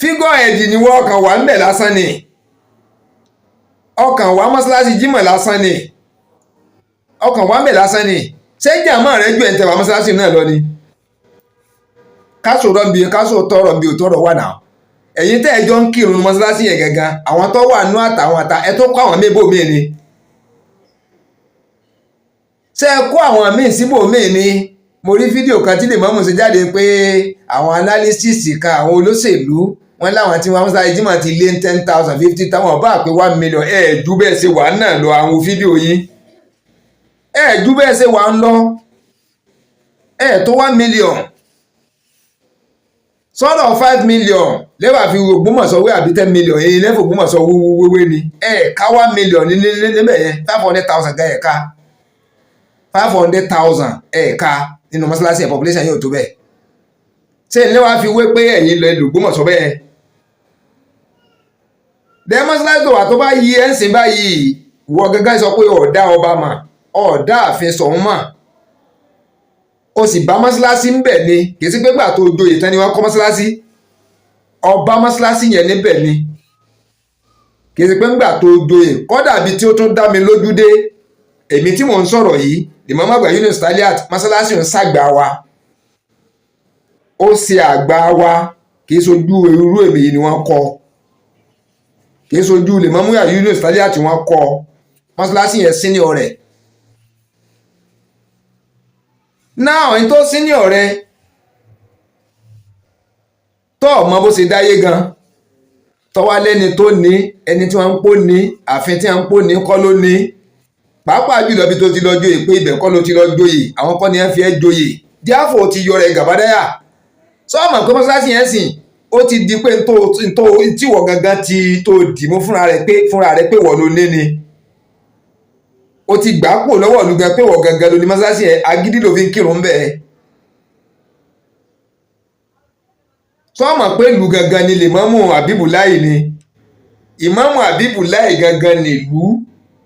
fígọ̀ ẹ̀dì ni wọ́n ọkàn wà ń bẹ̀ lásán ni, ọkàn wà mọ́sálásí jímọ̀ lásán ni, ọkàn wà ń bẹ̀ lásán ni, ṣé jàmọ́ rẹ ju ẹ̀ǹtẹ̀ wà mọ́sálásí náà lọ ni? káṣò tọrọ bí òtọrọ wà náà, ẹ̀yin tẹ́ ẹjọ́ ń kírun mọ́sálásí yẹn gangan, àwọn tó wà nú àtàwọn àtà ẹ tó kọ́ àwọn mébò míì ni, ṣé ẹ kó àwọn míì síbò míì ni? Mo rí fídíò kan tí Lèmọ́mù ṣe jáde pé àwọn analysis kan àwọn olóṣèlú wọn láwọn tí wọ́n sáré jímọ̀ ti lé 10,000 50,000 bá pé 1 million ẹ̀ẹ́dú bẹ́ẹ̀ ṣe wà náà lọ àwọn fídíò yín, ẹ̀ẹ́dú bẹ́ẹ̀ ṣe wà ń lọ ẹ̀ẹ́ tó 1 million. sọ́dọ̀ 5 million lẹ́wà fi Ògbómọ̀ṣọ́ wé àbí 10 million èyí lẹ́fọ̀ Ògbómọ̀ṣọ́ wéwé ni ẹ̀ẹ̀ka 1 million níbẹ̀ yẹn 500,000 gan ẹ̀ẹ̀ka 500,000 ẹ̀ẹ̀ka nínú mọ́ṣáláṣí ẹ̀ population yóò tó bẹ́ẹ̀ ṣé lẹ́wà fi wé pé ẹ̀yin lọ Ògbómọ̀ṣọ́ bẹ́ẹ̀ dẹ́ mọ́ṣáláṣí tó wà tó bá yí ẹ̀ ń sìn báyìí wọ gẹ́gẹ́ sọ pé ọ̀dá ọba mà ọ̀dá àfin sọ̀hún mà o sì bá mọ́ṣáláṣí ń bẹ̀ ni kì í sí pé gbà tó joyè tán ni wọ́n kọ́ mọ́ṣáláṣí ọba mọ́ṣáláṣí yẹn níbẹ̀ ni kì í sí pé gbà tó joyè kọ́dà bíi tí ó tún dá mi lójú dé èmi tí mò ń sọ̀rọ̀ yìí Ìmáàmù àgbà Yunus Taliat mọ́ṣáláṣí ń ṣàgbà wa ó ṣe àgbà wa kì í sojú irú èmi yìí ni wọ́n kọ́ kì í sojú Ìmáàmù àgbà Yunus Taliat wọ́n kọ́ mọ́ṣáláṣí yẹn sí ní ọ̀rẹ́ náà ẹni tó sí ní ọ̀rẹ́ tó ọmọ bó ṣe dáyé gan tọ́wá lẹ́ni tó ní ẹni tí wọ́n ń pò ní ààfin tí wọ́n ń pò ní kọ́ ló ní pàápàá jùlọ bí tó ti lọ joyè pé ibẹ̀ kọ́ ló ti lọ joyè àwọn kọ́ ni wọ́n fi ẹ́ joyè díàfò ti yọ rẹ̀ gàbádáyà sọ́ọ̀mọ̀ pé mọ́ṣáláṣí yẹn sìn ó ti di pé tíwọ̀ gangan ti tó dìmú fúnra rẹ̀ pé wọ́n ló ní ni ó ti gbà pò lọ́wọ́ ìlú gan pé wọ́n gangan ló ní mọ́ṣáláṣí yẹn agídí ló fi ń kírun bẹ́ẹ̀ sọ́ọ̀mọ̀ pé ìlú gangan ni Ìmáàmù Habibulahi ni Ìmáàmù Habibulahi gangan nílùú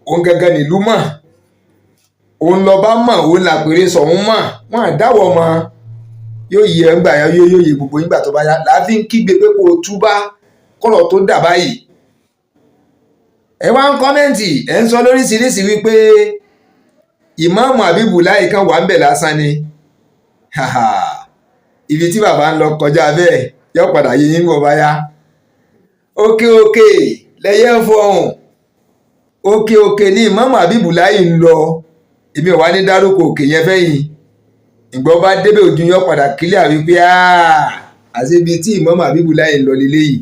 òun gangan nílùú mọ̀ òun lọ́ba mọ̀ òun làpèrè sọ̀hún mọ̀ wọ́n àdáwọ̀ mọ́ yóò yẹ ńgbà yóò yẹ gbogbo nígbà tó bá yá láàfin ń kígbe pé kó o túbá kọ́rọ̀ tó dà báyìí ẹ wá ń kọ́mẹ́ǹtì ẹ ń sọ lóríṣiríṣi wípé Ìmáàmù Habibulahi kan wà ń bẹ̀ lásán ni ibi tí bàbá ń lọ kọjá bẹ́ẹ̀ yóò padà yé yín bọ̀ báyá òkè òkè lẹ́yẹ fọhùn òkè òkè ní Ìmáàmù Habibulahi ń lọ èmi ò wá ní dárúkọ òkè yẹn fẹ́yìn ìgbọ́ bá débẹ̀ ojú yóò padà kílẹ̀ wípé àti ibi tí Ìmáàmù Habibulahi ń lọ lélẹ́yìí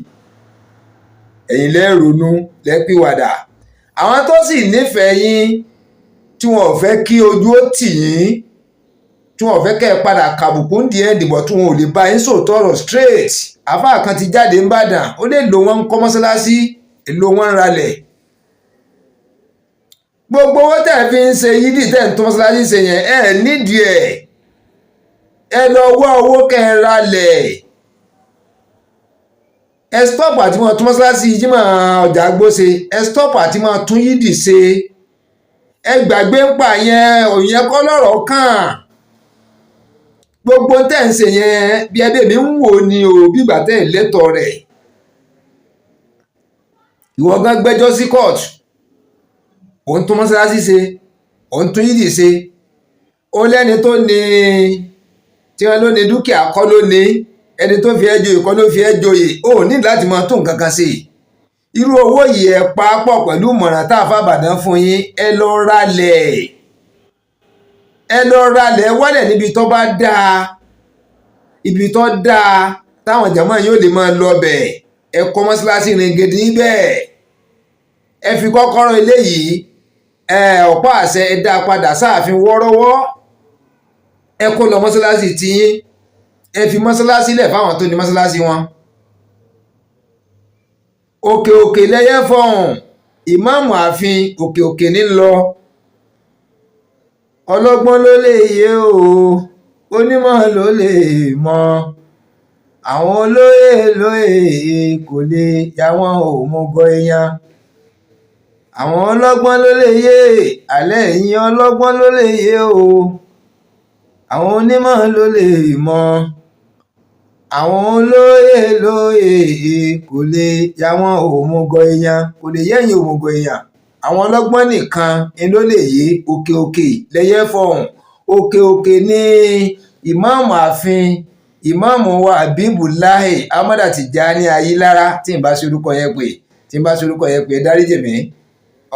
ẹ̀yin lẹ́rònú lẹ́pìwàdà àwọn tó sì nífẹ̀ẹ́ yín tí wọn ò fẹ́ kí ojú ó tì yín tí wọn ò fẹ́ kẹ́ ẹ padà kàbùkù ń di ẹ̀ dìbò tí wọn ò lè bá yín sòótọ́ ọ̀rọ̀ straight àfáà kan ti jáde ń bàdàn ó lè lò wọ́n ń kọ́ mọ́ṣáláṣí èlò wọn ń ralẹ̀ gbogbo owó tẹ̀ fi ń ṣe yídì tẹ̀ ń tó mọ́ṣáláṣí ṣe yẹn ẹ̀ nídìí ẹ lọ wá owó kẹ́ ẹ ralẹ̀ ẹ stop àti máa tún mọ́ṣáláṣí Jímọ̀ ọjà gbóṣe ẹ stop àti máa tún yídì ṣe ẹ gbàgbé ń pa yẹn òyìn kọ́ lọ́rọ̀ kàn gbogbo tẹ̀ ń ṣe yẹn bí ẹbí mi ń wò ni o bígbà tẹ̀ ń lẹ́tọ̀ọ́ rẹ̀ ìwọ gan gbẹ́jọ́ sí court òun tún mọ́ṣáláṣí ṣe òun tún yídì ṣe ó lẹ́ni tó ní tí wọ́n ló ní dúkìá kọ́ ló ní ẹni tó fi ẹ́ joyè kọ́ ló fi ẹ́ joyè ó ní láti máa tún nǹkan kan sí irú owó yìí ẹ pa pọ̀ pẹ̀lú ìmọ̀ràn tá a fà bàdán fún yín ẹ lọ ralẹ̀ wálẹ̀ níbi tó bá dáa ibi tó dáa táwọn jàmáà yóò lè máa lọ bẹ̀ ẹ kọ́ mọ́ṣáláṣí rìngìdì níbẹ̀ ẹ fi kọ́kọ́rọ́ ilé yìí ọ̀pá àṣẹ ẹ dá padà sáàfin wọ́ọ́rọ́wọ́ ẹ kó lọ mọ́ṣáláṣí tiyín ẹ fi mọ́ṣáláṣí lẹ̀ fáwọn tó ní mọ́ṣáláṣí wọn òkè òkè lẹ́yẹ fọhùn ìmáàmù ààfin òkè òkè ní lọ ọlọ́gbọ́n ló lè yé o onímọ̀ ló lè mọ̀ àwọn olóyè kò lè yà wọ́n ò mọ̀gọ́ èèyàn àwọn ọlọ́gbọ́n ló lè yé alẹ́ ẹ̀yin ọlọ́gbọ́n ló lè yé o àwọn onímọ̀ ló lè mọ̀ àwọn olóyè kò lè yà wọ́n òmùgọ̀ èèyàn kò lè yẹ̀yìn òmùgọ̀ èèyàn àwọn ọlọ́gbọ́n nìkan ni ló lè yé òkè òkè lẹ́yẹ fọhùn òkè òkè ní ìmáàmù ààfin ìmáàmù wa Habibulahi Ahmada Tijani Ayilara tí n bá ṣe orúkọ yẹn pé dáríjì mí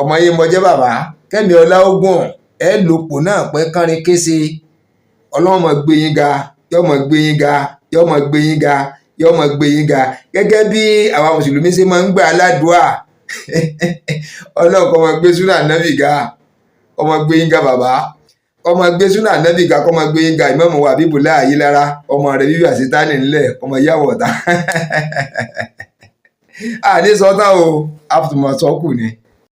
ọmọ yìí mọjẹ́ bàbá Kẹ́mi Ọláógùn ẹ lòpọ̀ náà pẹ́ kánrin kése ọlọ́run mọ̀ gbé yín ga yọ́ mọ̀ gbé yín ga yọ́ mọ̀ gbé yín ga yọ́ mọ̀ gbé yín ga gẹ́gẹ́ bí àwa mùsùlùmí ṣe máa ń gbà aládùúà ọlọ́run kọ́ mọ̀ gbé súnà nábì ga ọmọ gbé yín ga bàbá ọmọ gbé súnà nẹ́bì ga kọ́ ọmọ gbé yín ga ìmọ̀mù wa bíbù láàyè lára ọmọ rẹ̀ bíbí àṣetánì ńlẹ̀ ọmọ ìyàwó ọ̀tá àní sọ́tà o àfùtùmọ̀ sọ́kù ni.